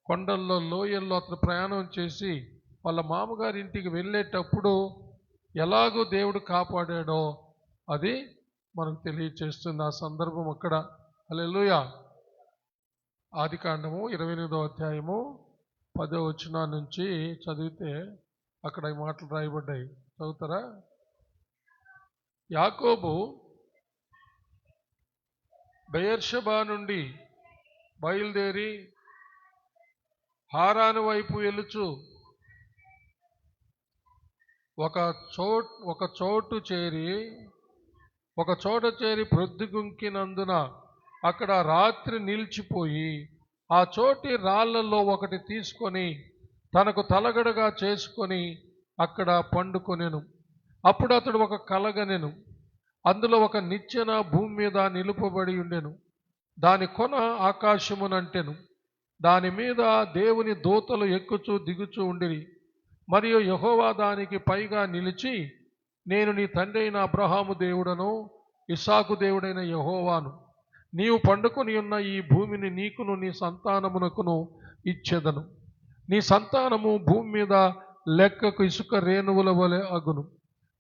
కొండల్లో లోయల్లో అతను ప్రయాణం చేసి వాళ్ళ మామగారి ఇంటికి వెళ్ళేటప్పుడు ఎలాగో దేవుడు కాపాడాడో అది మనకు తెలియచేస్తుంది ఆ సందర్భం అక్కడ. హల్లెలూయా. ఆదికాండము 28వ అధ్యాయము 10వ వచనం నుంచి చదివితే అక్కడ ఈ మాటలు రాయబడ్డాయి. చదువుతారా? యాకోబు బెయేర్షెబా నుండి బయలుదేరి హారాను వైపు వెలుచు ఒక చోట చేరి ప్రొద్దుగుంకినందున అక్కడ రాత్రి నిలిచిపోయి ఆ చోటి రాళ్లలో ఒకటి తీసుకొని తనకు తలగడగా చేసుకొని అక్కడ పండుకొనెను. అప్పుడు అతడు ఒక కలగనెను. అందులో ఒక నిచ్చెన భూమి మీద నిలుపబడి ఉండెను. దాని కొన ఆకాశమునంటెను. దాని మీద దేవుని దూతలు ఎక్కుచూ దిగుచూ ఉండిరి. మరియు యెహోవా దానికి పైగా నిలిచి, నేను నీ తండ్రి అయిన అబ్రహాము దేవుడను ఇస్సాకు దేవుడైన యెహోవాను. నీవు పండుకొని ఉన్న ఈ భూమిని నీకును నీ సంతానమునకును ఇచ్చెదను. నీ సంతానము భూమి మీద లెక్కకు ఇసుక రేణువుల వలె అగును.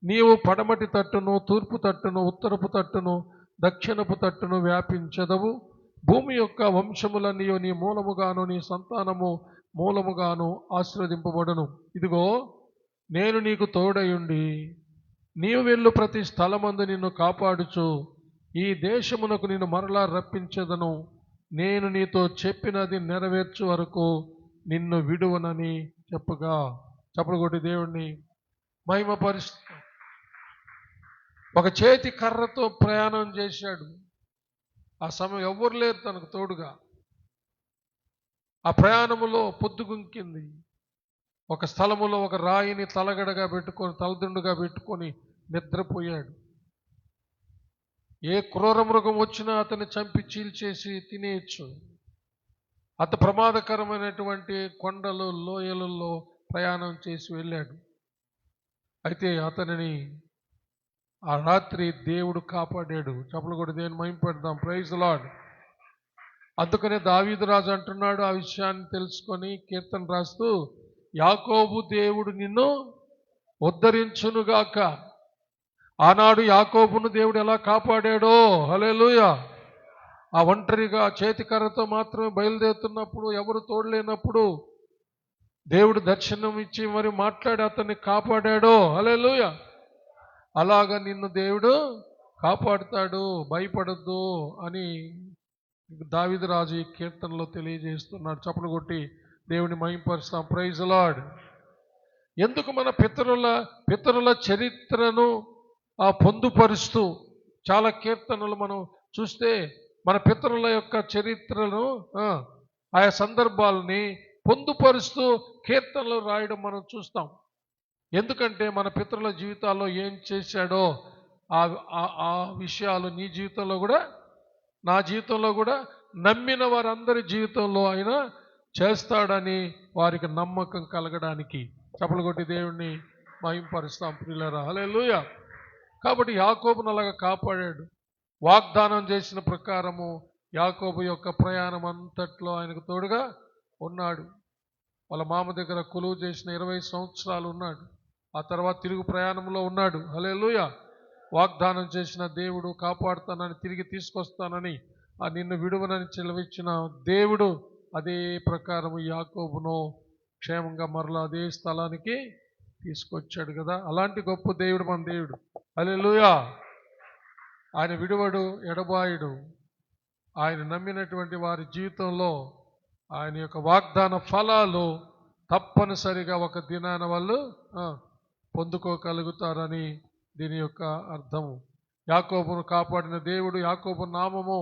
నీవు పడమటి తట్టును, తూర్పు తట్టును, ఉత్తరపు తట్టును, దక్షిణపు తట్టును వ్యాపించెదవు. భూమి యొక్క వంశములన్నీ నీ మూలముగాను నీ సంతానము మూలముగాను ఆశీర్వదింపబడును. ఇదిగో, నేను నీకు తోడయుండి నీవు వెళ్ళు ప్రతి స్థలమందు నిన్ను కాపాడుచు ఈ దేశమునకు నిన్ను మరలా రప్పించెదను. నేను నీతో చెప్పినది నెరవేర్చు వరకు నిన్ను విడువనని చెప్పగా. చప్పలు కొట్టి దేవుణ్ణి మహిమపరుస్తూ ఒక చేతి కర్రతో ప్రయాణం చేశాడు. ఆ సమయం ఎవ్వరు లేరు తనకు తోడుగా. ఆ ప్రయాణములో పొద్దుగుంకింది. ఒక స్థలములో ఒక రాయిని తలగడగా పెట్టుకొని తలదిండుగా పెట్టుకొని నిద్రపోయాడు. ఏ క్రూర మృగం వచ్చినా అతన్ని చంపి చీల్చేసి తినేయచ్చు. అంత ప్రమాదకరమైనటువంటి కొండలు లోయలలో ప్రయాణం చేసి వెళ్ళాడు. అయితే అతనిని ఆ రాత్రి దేవుడు కాపాడాడు. చప్పలు కూడా దేవుని మహిమపెడదాం. Praise the lord. అందుకనే దావీదు రాజు అంటున్నాడు, ఆ విషయాన్ని తెలుసుకొని కీర్తన రాస్తూ, యాకోబు దేవుడు నిన్ను ఉద్ధరించునుగాక. ఆనాడు యాకోబును దేవుడు ఎలా కాపాడాడో. హల్లెలూయా. ఆ ఒంటరిగా చేతికర్రతో మాత్రమే బయలుదేరుతున్నప్పుడు, ఎవరు తోడలేనప్పుడు దేవుడు దర్శనం ఇచ్చి మరి మాట్లాడి అతన్ని కాపాడాడో. హల్లెలూయా. అలాగా నిన్ను దేవుడు కాపాడుతాడు, భయపడద్దు అని దావీదు రాజు ఈ కీర్తనలో తెలియజేస్తున్నాడు. చప్పలు కొట్టి దేవుని మహిమపరుస్తాం. Praise the lord. ఎందుకు మన పితరుల చరిత్రను పొందుపరుస్తూ చాలా కీర్తనలు మనం చూస్తే మన పితరుల యొక్క చరిత్రను ఆయా సందర్భాలని పొందుపరుస్తూ కీర్తనలు రాయడం మనం చూస్తాం. ఎందుకంటే మన పితరుల జీవితాల్లో ఏం చేశాడో ఆ విషయాలు నీ జీవితంలో కూడా నా జీవితంలో కూడా నమ్మిన వారందరి జీవితంలో ఆయన చేస్తాడని వారికి నమ్మకం కలగడానికి. చప్పలు కొట్టి దేవుణ్ణి మహిమపరుస్తాం ప్రియులారా. హల్లెలూయా. కాబట్టి యాకోబును అలాగా కాపాడాడు. వాగ్దానం చేసిన ప్రకారము యాకోబు యొక్క ప్రయాణం అంతట్లో ఆయనకు తోడుగా ఉన్నాడు. వాళ్ళ మామ దగ్గర కొలువు చేసిన 20 సంవత్సరాలు ఉన్నాడు. ఆ తర్వాత తిరుగు ప్రయాణంలో ఉన్నాడు. హల్లెలూయా. వాగ్దానం చేసిన దేవుడు కాపాడుతానని, తిరిగి తీసుకొస్తానని, నిన్ను విడువనని చెలవిచ్చిన దేవుడు అదే ప్రకారం యాకోబును క్షేమంగా మరలా అదే స్థలానికి తీసుకొచ్చాడు కదా. అలాంటి గొప్ప దేవుడు మన దేవుడు. హల్లెలూయా. ఆయన విడువడు, ఎడబాయుడు. ఆయన నమ్మినటువంటి వారి జీవితంలో ఆయన యొక్క వాగ్దాన ఫలాలు తప్పనిసరిగా ఒక దినాన వాళ్ళు పొందుకోగలుగుతారని దీని యొక్క అర్థము. యాకోబును కాపాడిన దేవుడు, యాకోబు నామము,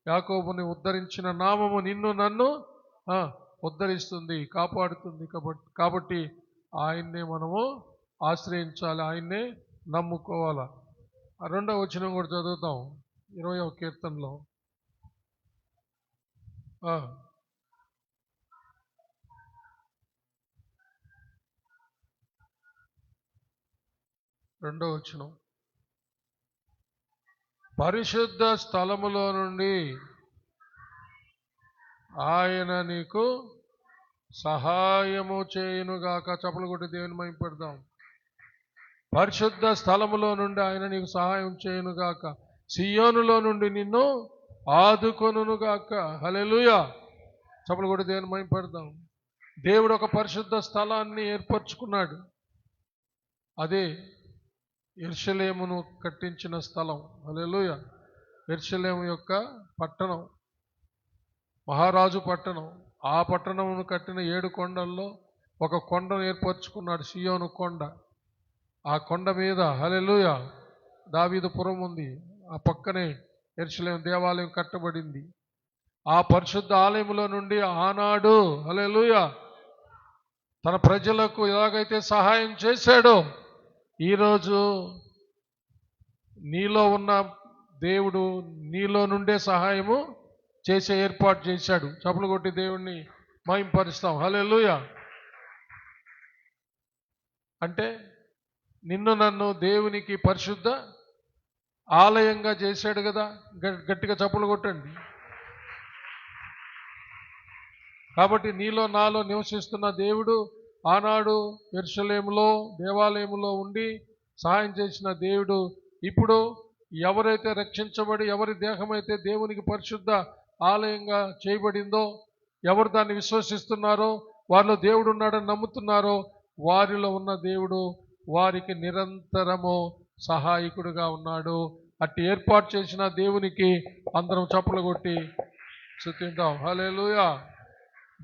యాకోబుని ఉద్ధరించిన నామము నిన్ను నన్ను ఉద్ధరిస్తుంది, కాపాడుతుంది. కాబట్టి ఆయన్నే మనము ఆశ్రయించాలి, ఆయన్నే నమ్ముకోవాలి. ఆ 2వ వచనం కూడా చదువుతాం 20వ కీర్తనలో. 2వ వచనం. పరిశుద్ధ స్థలములో నుండి ఆయన నీకు సహాయము చేయునుగాక. చప్పలు కొట్టి దేవుని మహిమ పెడదాం. పరిశుద్ధ స్థలములో నుండి ఆయన నీకు సహాయం చేయునుగాక. సియోనులో నుండి నిన్ను ఆదుకొనుగాక. హల్లెలూయా. చప్పలు కొట్టి దేవుని మహిమ పెడదాం. దేవుడు ఒక పరిశుద్ధ స్థలాన్ని ఏర్పరచుకున్నాడు. అదే యెరూషలేమును కట్టించిన స్థలం. హల్లెలూయా. యెరూషలేము యొక్క పట్టణం, మహారాజు పట్టణం. ఆ పట్టణమును కట్టిన 7 కొండల్లో ఒక కొండను ఏర్పరచుకున్నాడు, సియోను కొండ. ఆ కొండ మీద హల్లెలూయా దావీదుపురం ఉంది. ఆ పక్కనే యెరూషలేము దేవాలయం కట్టబడింది. ఆ పరిశుద్ధ ఆలయంలో నుండి ఆనాడు హల్లెలూయా తన ప్రజలకు ఎలాగైతే సహాయం చేశాడో, ఈరోజు నీలో ఉన్న దేవుడు నీలో నుండే సహాయము చేసే ఏర్పాటు చేశాడు. చప్పలు కొట్టి దేవుణ్ణి మహింపరుస్తాం. హల్లెలూయా. అంటే నిన్ను నన్ను దేవునికి పరిశుద్ధ ఆలయంగా చేశాడు కదా. గట్టిగా చప్పలు కొట్టండి. కాబట్టి నీలో నాలో నివసిస్తున్న దేవుడు ఆనాడు యెరూషలేములో దేవాలయములో ఉండి సహాయం చేసిన దేవుడు ఇప్పుడు ఎవరైతే రక్షించబడి ఎవరి దేహమైతే దేవునికి పరిశుద్ధ ఆలయంగా చేయబడిందో, ఎవరు దాన్ని విశ్వసిస్తున్నారో, వారిలో దేవుడు ఉన్నాడని నమ్ముతున్నారో, వారిలో ఉన్న దేవుడు వారికి నిరంతరము సహాయకుడుగా ఉన్నాడు. అట్టి ఏర్పాటు చేసిన దేవునికి అందరం చప్పలు కొట్టి స్తుతిద్దాం. హల్లెలూయా.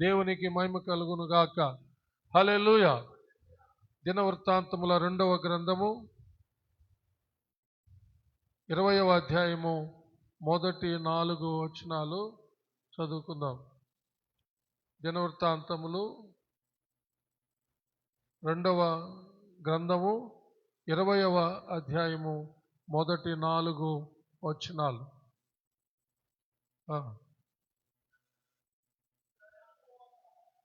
దేవునికి మహిమ కలుగును గాక. హల్లెలూయా. దినవృత్తాంతముల 2వ గ్రంథము 20వ అధ్యాయము మొదటి 4 వచనాలు చదువుకుందాం. దినవృత్తాంతములు 2వ గ్రంథము 20వ అధ్యాయము మొదటి 4 వచనాలు.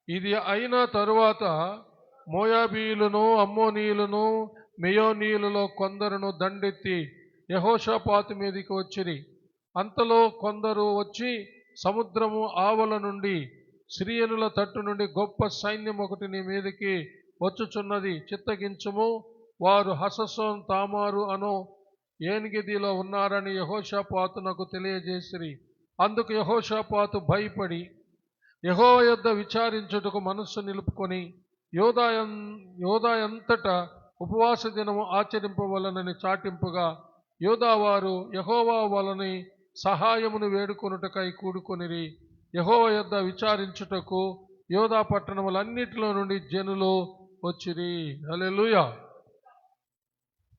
ఇది అయిన తరువాత మోయాబీయులను, అమ్మోనీయులను, మెయోనీయులలో కొందరును దండెత్తి యెహోషాపాతు మీదికి వచ్చిరి. అంతలో కొందరు వచ్చి సముద్రము ఆవల నుండి సిరియనుల తట్టు నుండి గొప్ప సైన్యం ఒకటి నీ మీదకి వచ్చుచున్నది, చిత్తగించుము, వారు హససోన్ తామారు అను ఏన్గెదిలో ఉన్నారని యెహోషాపాతునకు తెలియజేసిరి. అందుకు యెహోషాపాతు భయపడి యెహోవా యొద్ద విచారించుటకు మనస్సు నిలుపుకొని యోదాయంతటా ఉపవాస దినము ఆచరింపవలనని చాటింపుగా యోదావారు యెహోవా వలని సహాయమును వేడుకొనుటకై కూడుకొనిరి. యెహోవా యొద్ద విచారించుటకు యోదా పట్టణములన్నిటిలో నుండి జనులు వచ్చిరి. హల్లెలూయా.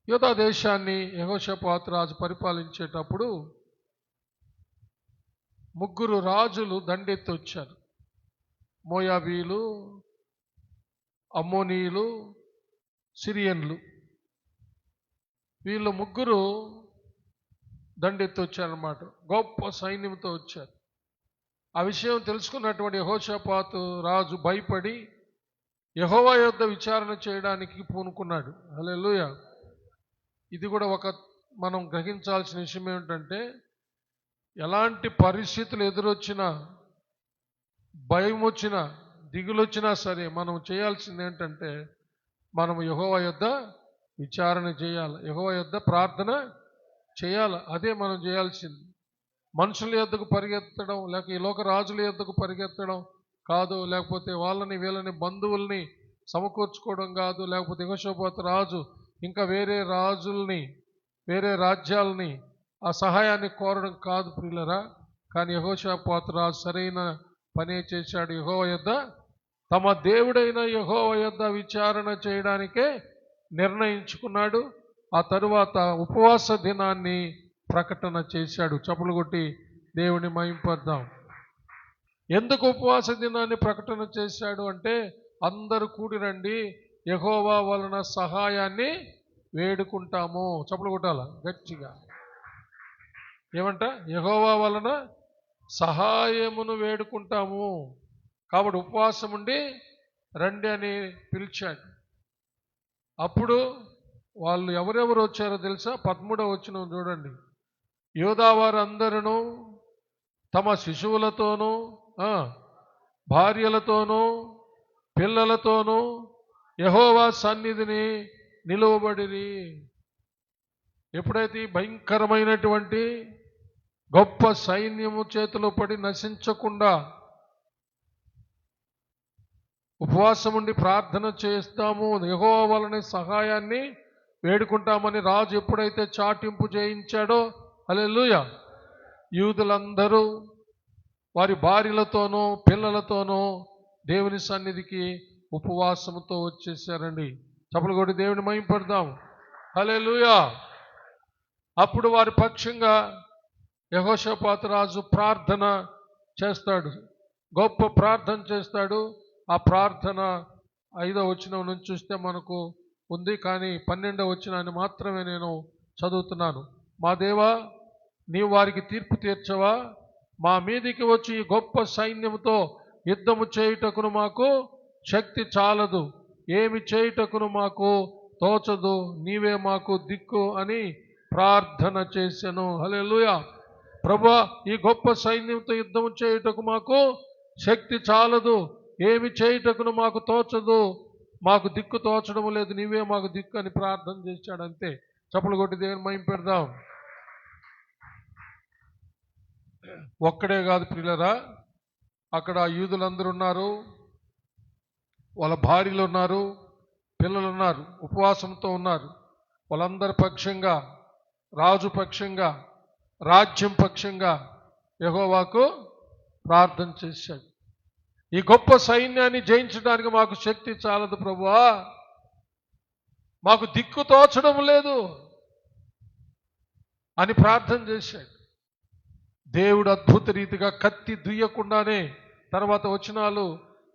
యోదా దేశాన్ని యెహోషాపాతు రాజు పరిపాలించేటప్పుడు 3 రాజులు దండెత్తి వచ్చారు. మోయాబీయులు, అమ్మోనీయులు, సిరియన్లు. వీళ్ళు 3 దండెత్తి వచ్చారన్నమాట. గొప్ప సైన్యంతో వచ్చారు. ఆ విషయం తెలుసుకున్నటువంటి యెహోషాపాతు రాజు భయపడి యెహోవా యొద్ద విచారణ చేయడానికి పూనుకున్నాడు. హల్లెలూయా. ఇది కూడా మనం గ్రహించాల్సిన విషయం ఏమిటంటే, ఎలాంటి పరిస్థితులు ఎదురొచ్చినా, భయం వచ్చినా, దిగులొచ్చినా సరే మనం చేయాల్సింది ఏంటంటే, మనం యెహోవా యొద్ద విచారణ చేయాలి, యెహోవా యొద్ద ప్రార్థన చేయాలి. అదే మనం చేయాల్సింది. మనుషుల యొద్దకు పరిగెత్తడం, లేక ఈ లోక రాజుల యొద్దకు పరిగెత్తడం కాదు, లేకపోతే వాళ్ళని వీళ్ళని బంధువుల్ని సమకూర్చుకోవడం కాదు, లేకపోతే యెహోషాపాతు రాజు ఇంకా వేరే రాజుల్ని, వేరే రాజ్యాలని ఆ సహాయాన్ని కోరడం కాదు ప్రియులరా. కానీ యెహోషాపాతు రాజు సరైన పనే చేశాడు. యెహోవా యొద్ద, తమ దేవుడైన యెహోవా యొద్ద విచారణ చేయడానికే నిర్ణయించుకున్నాడు. ఆ తరువాత ఉపవాస దినాన్ని ప్రకటన చేశాడు. చప్పలు కొట్టి దేవుని మహింపర్దాం. ఎందుకు ఉపవాస దినాన్ని ప్రకటన చేశాడు అంటే, అందరూ కూడి రండి, యెహోవా వలన సహాయాన్ని వేడుకుంటాము. చప్పలు కొట్టాల గట్టిగా. ఏమంట? యెహోవా వలన సహాయమును వేడుకుంటాము. కాబట్టి ఉపవాసం ఉండి రండి అని పిలిచాడు. అప్పుడు వాళ్ళు ఎవరెవరు వచ్చారో తెలుసా? 13వ వచనం చూడండి. యోదావారు అందరూ తమ శిశువులతోనూ భార్యలతోనూ పిల్లలతోనూ యెహోవా సన్నిధిని నిలువబడిరి. ఎప్పుడైతే భయంకరమైనటువంటి గొప్ప సైన్యము చేతిలో పడి నశించకుండా ఉపవాసం ఉండి ప్రార్థన చేస్తాము, యెహోవా వలన సహాయాన్ని వేడుకుంటామని రాజు ఎప్పుడైతే చాటింపు చేయించాడో, హల్లెలూయా, యూదులందరూ వారి భార్యలతోనూ పిల్లలతోనూ దేవుని సన్నిధికి ఉపవాసముతో వచ్చేసారండి. చప్పలు కొట్టి దేవుని మహిమపడదాం. హల్లెలూయా. అప్పుడు వారి పక్షంగా యెహోషాపాతు రాజు ప్రార్థన చేస్తాడు, గొప్ప ప్రార్థన చేస్తాడు. ఆ ప్రార్థన 5వ వచనం నుంచి చూస్తే మనకు ఉంది, కానీ 12వ వచనాన్ని మాత్రమే నేను చదువుతున్నాను. మా దేవా, నీవు వారికి తీర్పు తీర్చవా? మా మీదికి వచ్చి ఈ గొప్ప సైన్యముతో యుద్ధము చేయుటకును మాకు శక్తి చాలదు, ఏమి చేయుటకును మాకు తోచదు, నీవే మాకు దిక్కు అని ప్రార్థన చేశాను. హల్లెలూయా. ప్రభువా, ఈ గొప్ప సైన్యంతో యుద్ధము చేయుటకు మాకు శక్తి చాలదు, ఏమి చేయుటకును మాకు తోచదు, మాకు దిక్కు తోచడం లేదు, నీవే మాకు దిక్కు అని ప్రార్థన చేశాడు. అంతే. చప్పలు కొట్టి దేవుని మహిమ పెడదాం. ఒక్కడే కాదు ప్రియులరా, అక్కడ యూదులందరూ ఉన్నారు, వాళ్ళ భార్యలు ఉన్నారు, పిల్లలు ఉన్నారు, ఉపవాసంతో ఉన్నారు. వాళ్ళందరి పక్షంగా, రాజు పక్షంగా, రాజ్యం పక్షంగా యెహోవాకు ప్రార్థన చేశాడు. ఈ గొప్ప సైన్యాన్ని జయించడానికి మాకు శక్తి చాలదు ప్రభువా, మాకు దిక్కు తోచడం లేదు అని ప్రార్థన చేశాడు. దేవుడు అద్భుత రీతిగా కత్తి దుయ్యకుండానే, తర్వాత వచనాలు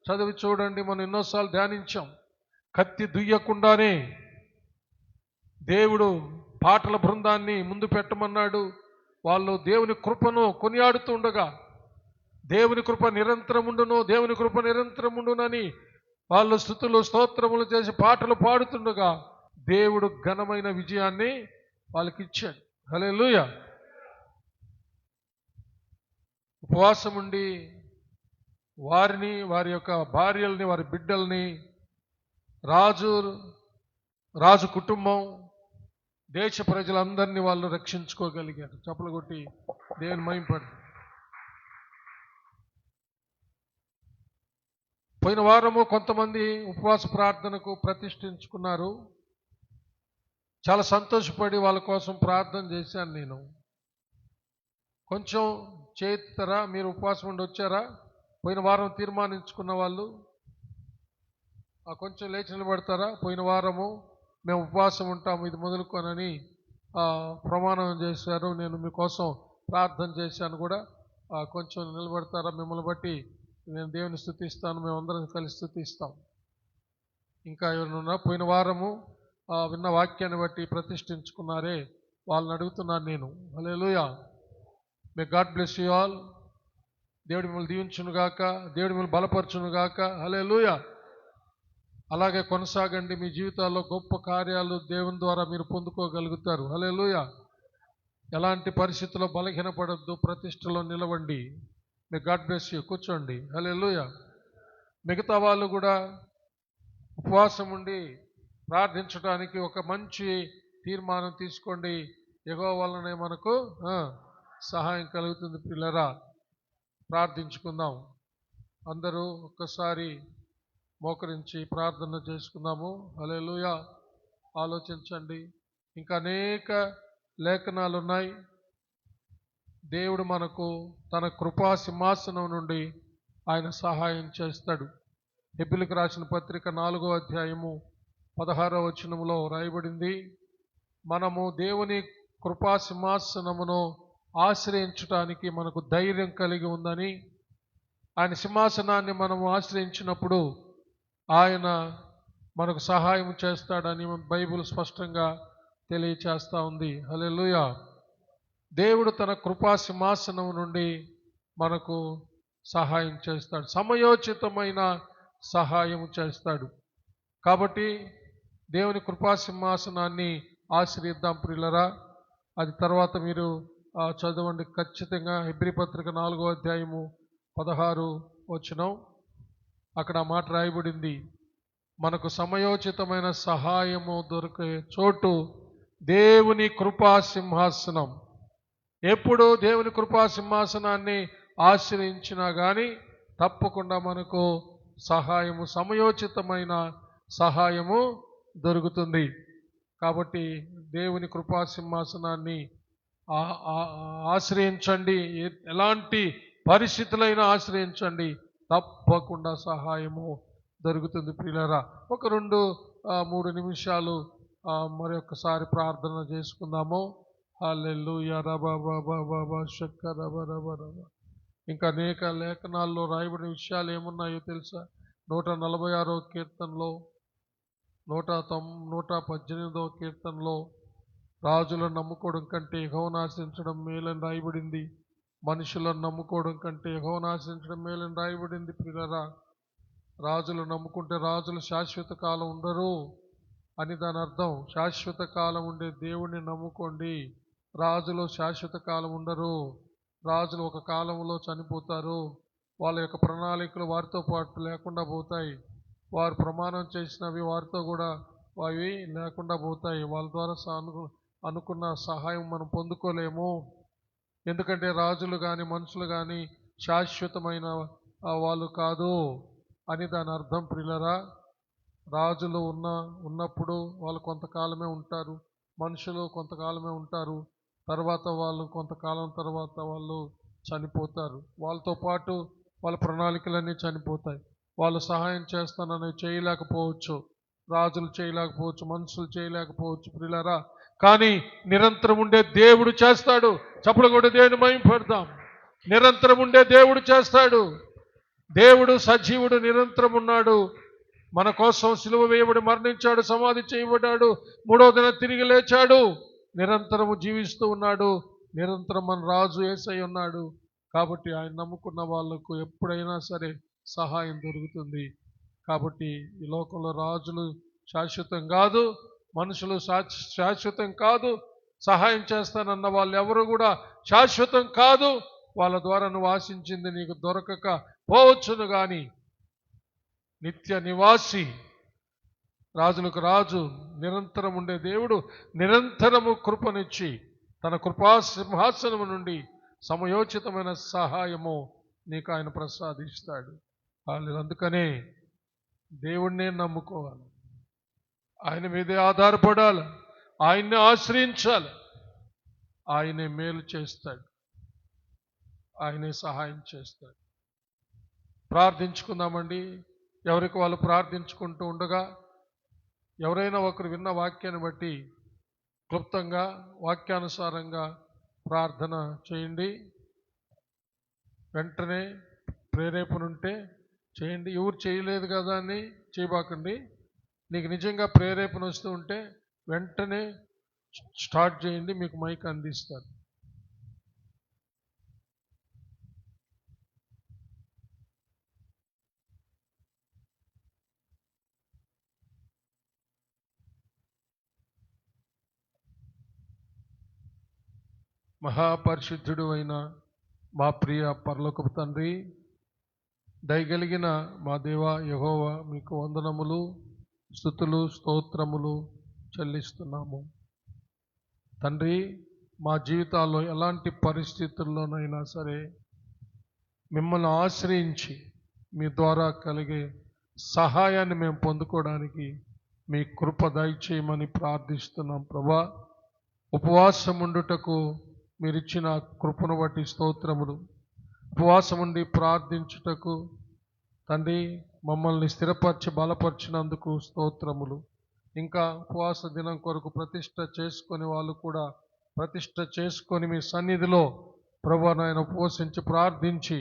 చదివి చూడండి, మనం ఎన్నోసార్లు ధ్యానించాం. కత్తి దుయ్యకుండానే దేవుడు పాటల బృందాన్ని ముందు పెట్టమన్నాడు. వాళ్ళు దేవుని కృపను కొనియాడుతుండగా, దేవుని కృప నిరంతరముండును, దేవుని కృప నిరంతరముండునని వాళ్ళు స్తుతులు స్తోత్రములు చేసి పాటలు పాడుతుండగా దేవుడు ఘనమైన విజయాన్ని వాళ్ళకి ఇచ్చాడు. హల్లెలూయా. ఉపవాసం ఉండి వారిని, వారి యొక్క భార్యల్ని, వారి బిడ్డల్ని, రాజు కుటుంబం, దేశ ప్రజలందరినీ వాళ్ళు రక్షించుకోగలిగారు. చప్పలు కొట్టి దేవుని మహిమపడు. పోయిన వారము కొంతమంది ఉపవాస ప్రార్థనకు ప్రతిష్ఠించుకున్నారు. చాలా సంతోషపడి వాళ్ళ కోసం ప్రార్థన చేశాను నేను. కొంచెం చేస్తారా? మీరు ఉపవాసం ఉండి వచ్చారా? పోయిన వారం తీర్మానించుకున్న వాళ్ళు కొంచెం లేచి నిలబడతారా? పోయిన వారము మేము ఉపవాసం ఉంటాము ఇది మొదలుకోనని ప్రమాణం చేశారు. నేను మీకోసం ప్రార్థన చేశాను కూడా. కొంచెం నిలబడతారా? మిమ్మల్ని బట్టి నేను దేవుని స్తుతిస్తాను, మేమందరం కలిసి స్తుతిస్తాం. ఇంకా ఎవరున్నా పోయిన వారము విన్న వాక్యాన్ని బట్టి ప్రతిష్ఠించుకున్నారే, వాళ్ళని అడుగుతున్నాను నేను. Hallelujah. May God bless you all. దేవుడి మిమ్మల్ని దీవించునుగాక, దేవుడి మిమ్మల్ని బలపరచునుగాక. హల్లెలూయా. అలాగే కొనసాగండి. మీ జీవితాల్లో గొప్ప కార్యాలు దేవుని ద్వారా మీరు పొందుకోగలుగుతారు. హల్లెలూయా. ఎలాంటి పరిస్థితుల్లో బలహీనపడద్దు, ప్రతిష్టలో నిలవండి. May God bless you. కూర్చోండి. హల్లెలూయా. మిగతా వాళ్ళు కూడా ఉపవాసం ఉండి ప్రార్థించడానికి ఒక మంచి తీర్మానం తీసుకోండి. యెహోవా వలనే మనకు సహాయం కలుగుతుంది. పిల్లరా, ప్రార్థించుకుందాం. అందరూ ఒక్కసారి మోకరించి ప్రార్థన చేసుకుందాము. హల్లెలూయా. ఆలోచించండి. ఇంకా అనేక లేఖనాలు ఉన్నాయి. దేవుడు మనకు తన కృపా సింహాసనం నుండి ఆయన సహాయం చేస్తాడు. హెబ్రీయులకు రాసిన పత్రిక 4వ అధ్యాయము 16వ వచనములో రాయబడింది, మనము దేవుని కృపా సింహాసనమును ఆశ్రయించడానికి మనకు ధైర్యం కలిగి ఉందని. ఆయన సింహాసనాన్ని మనము ఆశ్రయించినప్పుడు ఆయన మనకు సహాయం చేస్తాడని బైబిల్ స్పష్టంగా తెలియచేస్తూ ఉంది. హల్లెలూయా. దేవుడు తన కృపా సింహాసనం నుండి మనకు సహాయం చేస్తాడు, సమయోచితమైన సహాయం చేస్తాడు. కాబట్టి దేవుని కృపా సింహాసనాన్ని ఆశ్రయిద్దాం ప్రియులరా. అది తర్వాత మీరు చదవండి ఖచ్చితంగా. హెబ్రీ పత్రిక 4వ అధ్యాయము 16వ వచనం. అక్కడ ఆ మాట రాయబడింది, మనకు సమయోచితమైన సహాయము దొరికే చోటు దేవుని కృపా సింహాసనం. ఎప్పుడు దేవుని కృపా సింహాసనాన్ని ఆశ్రయించినా కానీ తప్పకుండా మనకు సహాయము, సమయోచితమైన సహాయము దొరుకుతుంది. కాబట్టి దేవుని కృపా సింహాసనాన్ని ఆశ్రయించండి. ఎలాంటి పరిస్థితులైనా ఆశ్రయించండి, తప్పకుండా సహాయము దొరుకుతుంది. ప్రియులారా, ఒక 2-3 నిమిషాలు మరొకసారి ప్రార్థన చేసుకుందాము. హల్లెలూయా రబబబబబ షక్కరబరబరబ. ఇంకా అనేక లేఖనాల్లో రాయబడిన విషయాలు ఏమున్నాయో తెలుసా? 146వ కీర్తనలో, 118వ కీర్తనలో రాజులను నమ్ముకోవడం కంటే యెహోవాను ఆశ్రయించడం మేలని రాయబడింది. మనుషులను నమ్ముకోవడం కంటే యెహోవాను ఆశ్రయించడం మేలని రాయబడింది. ప్రియులారా, రాజులు నమ్ముకుంటే రాజులు శాశ్వత కాలం ఉండరు అని దాని అర్థం. శాశ్వత కాలం ఉండే దేవుణ్ణి నమ్ముకోండి. రాజులు శాశ్వత కాలం ఉండరు. రాజులు ఒక కాలంలో చనిపోతారు. వాళ్ళ యొక్క ప్రణాళికలు వారితో పాటు లేకుండా పోతాయి. వారు ప్రమాణం చేసినవి వారితో కూడా అవి లేకుండా పోతాయి. వాళ్ళ ద్వారా అనుకున్న సహాయం మనం పొందుకోలేము. ఎందుకంటే రాజులు కానీ మనుషులు కానీ శాశ్వతమైన వాళ్ళు కాదు అని దాని అర్థం. ప్రియులారా, రాజులు ఉన్నప్పుడు వాళ్ళు కొంతకాలమే ఉంటారు, మనుషులు కొంతకాలమే ఉంటారు. తర్వాత వాళ్ళు కొంతకాలం తర్వాత వాళ్ళు చనిపోతారు. వాళ్ళతో పాటు వాళ్ళ ప్రణాళికలన్నీ చనిపోతాయి. వాళ్ళు సహాయం చేస్తానని చేయలేకపోవచ్చు, రాజులు చేయలేకపోవచ్చు, మనుషులు చేయలేకపోవచ్చు. ప్రియులారా, కానీ నిరంతరం ఉండే దేవుడు చేస్తాడు. చప్పలు కూడా దేవుని మహిమపడదాం. నిరంతరం ఉండే దేవుడు చేస్తాడు. దేవుడు సజీవుడు, నిరంతరం ఉన్నాడు. మన కోసం సిలువ వేయబడి మరణించాడు, సమాధి చేయబడ్డాడు, 3వ దినం తిరిగి లేచాడు. నిరంతరము జీవిస్తూ ఉన్నాడు. నిరంతరం మన రాజు యేసయ్య ఉన్నాడు. కాబట్టి ఆయన నమ్ముకున్న వాళ్ళకు ఎప్పుడైనా సరే సహాయం దొరుకుతుంది. కాబట్టి ఈ లోకంలో రాజులు శాశ్వతం కాదు, మనుషులు శాశ్వతం కాదు, సహాయం చేస్తానన్న వాళ్ళు ఎవరు కూడా శాశ్వతం కాదు. వాళ్ళ ద్వారా నువ్వు ఆశించింది నీకు దొరకక పోవచ్చును, కానీ నిత్య నివాసి, రాజులకు రాజు, నిరంతరం ఉండే దేవుడు నిరంతరము కృపనిచ్చి తన కృపా సింహాసనము నుండి సమయోచితమైన సహాయము నీకు ఆయన ప్రసాదిస్తాడు. అందుకనే దేవుణ్ణే నమ్ముకోవాలి, ఆయన మీదే ఆధారపడాలి, ఆయన్ని ఆశ్రయించాలి. ఆయనే మేలు చేస్తాడు, ఆయనే సహాయం చేస్తాడు. ప్రార్థించుకుందామండి. ఎవరికి వాళ్ళు ప్రార్థించుకుంటూ ఉండగా ఎవరైనా ఒకరు విన్న వాక్యాన్ని బట్టి క్లుప్తంగా వాక్యానుసారంగా ప్రార్థన చేయండి. వెంటనే ప్రేరేపణ ఉంటే చేయండి. ఎవరు చేయలేదు కదా అని చేయబాకండి. నీకు నిజంగా ప్రేరేపణ వస్తూ ఉంటే వెంటనే స్టార్ట్ చేయండి, మీకు మైక్ అందిస్తారు. మహాపరిశుద్ధుడు అయిన మా ప్రియ పరలోకపు తండ్రి, దయగలిగిన మా దేవా యెహోవా, మీకు వందనములు, స్తుతులు, స్తోత్రములు చెల్లిస్తున్నాము. తండ్రి, మా జీవితాల్లో ఎలాంటి పరిస్థితుల్లోనైనా సరే మిమ్మల్ని ఆశ్రయించి మీ ద్వారా కలిగే సహాయాన్ని మేము పొందుకోవడానికి మీ కృప దయచేయమని ప్రార్థిస్తున్నాం. ప్రభా, ఉపవాసం ఉండుటకు మీరిచ్చిన కృపను బట్టి స్తోత్రములు. ఉపవాసం ఉండి ప్రార్థించుటకు తండ్రి మమ్మల్ని స్థిరపరిచి బలపరిచినందుకు స్తోత్రములు. ఇంకా ఉపవాస దినం కొరకు ప్రతిష్ట చేసుకొని వాళ్ళు కూడా ప్రతిష్ట చేసుకొని మీ సన్నిధిలో ప్రభువా నాయన ఉపవసించి ప్రార్థించి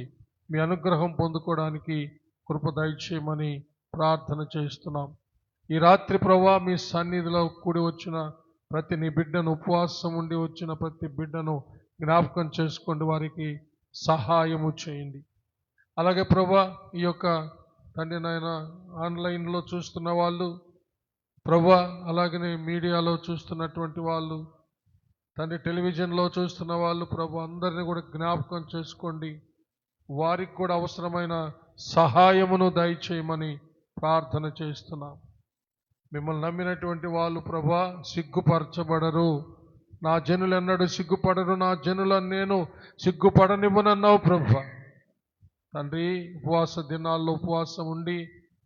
మీ అనుగ్రహం పొందుకోవడానికి కృప దయచేయమని ప్రార్థన చేస్తున్నాం. ఈ రాత్రి ప్రభువా మీ సన్నిధిలో కూడి వచ్చిన ప్రతి నీ బిడ్డను, ఉపవాసం ఉండి వచ్చిన ప్రతి బిడ్డను జ్ఞాపకం చేసుకోండి, వారికి సహాయము చేయండి. అలాగే ప్రభువా, ఈ యొక్క తండ్రి నాయన ఆన్లైన్లో చూస్తున్న వాళ్ళు ప్రభువా, అలాగనే మీడియాలో చూస్తున్నటువంటి వాళ్ళు, తండ్రి టెలివిజన్లో చూస్తున్న వాళ్ళు ప్రభువా, అందరినీ కూడా జ్ఞాపకం చేసుకోండి. వారికి కూడా అవసరమైన సహాయమును దయచేయమని ప్రార్థన చేస్తున్నాం. మిమ్మల్ని నమ్మినటువంటి వాళ్ళు ప్రభా సిగ్గుపరచబడరు. నా జనులు ఎన్నడూ సిగ్గుపడరు, నా జనులను నేను సిగ్గుపడనివ్వనన్నావు ప్రభా. తండ్రి, ఉపవాస దినాల్లో ఉపవాసం ఉండి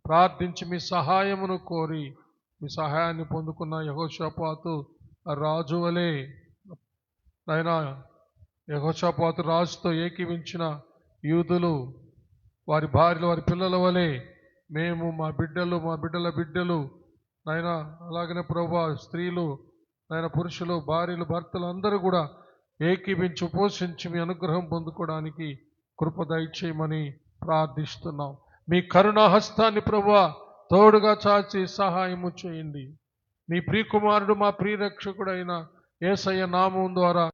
ప్రార్థించి మీ సహాయమును కోరి మీ సహాయాన్ని పొందుకున్న యెహోషాపాతు రాజు వలె నాయనా, యెహోషాపాతు రాజుతో ఏకీవించిన యూదులు వారి భార్యలు వారి పిల్లల వలె మేము మా బిడ్డలు మా బిడ్డల బిడ్డలు నాయన, అలాగనే ప్రభా స్త్రీలు నాయన, పురుషులు భార్యలు భర్తలు అందరూ కూడా ఏకీవించి ఉపవసించి మీ అనుగ్రహం పొందుకోవడానికి కృప దయచేయమని ప్రార్థిస్తున్నాం. మీ కరుణా హస్తాన్ని ప్రభువా తోడుగా చాచి సహాయము చేయండి. మీ ప్రియకుమారుడు మా ప్రియరక్షకుడైన యేసయ్య నామం ద్వారా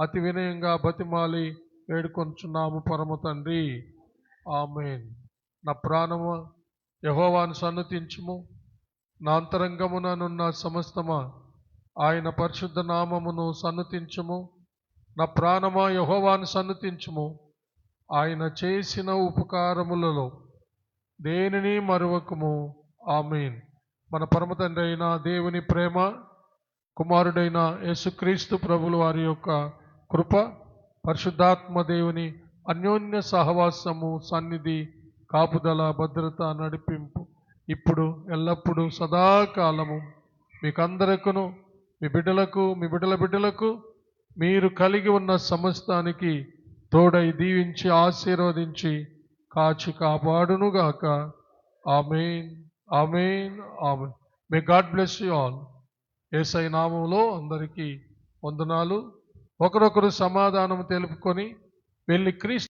అతి వినయంగా బతిమాలి వేడుకొంచున్నాము పరమ తండ్రి, ఆమేన్. నా ప్రాణము యెహోవాను సన్నుతించుము, నా అంతరంగముననున్న సమస్తమా ఆయన పరిశుద్ధ నామమును సన్నుతించుము. నా ప్రాణమా యెహోవాను సన్నుతించుము, ఆయన చేసిన ఉపకారములలో దేనిని మరువకము. ఆమేన్. మన పరమ తండ్రి అయిన దేవుని ప్రేమ, కుమారుడైన యేసుక్రీస్తు ప్రభుల వారి యొక్క కృప, పరిశుద్ధాత్మ దేవుని అన్యోన్య సహవాసము, సన్నిధి, కాపుదల, భద్రత, నడిపింపు ఇప్పుడు ఎల్లప్పుడూ సదాకాలము మీకందరకును మీ బిడ్డలకు మీ బిడ్డల బిడ్డలకు మీరు కలిగి ఉన్న సమస్తానికి తోడై దీవించి ఆశీర్వదించి కాచి కాపాడునుగాక. Amen, amen, amen. May God bless you all. Yesayya నామములో అందరికీ వందనాలు. ఒకరొకరు సమాధానం తెలుపుకొని వెళ్ళి క్రీస్తు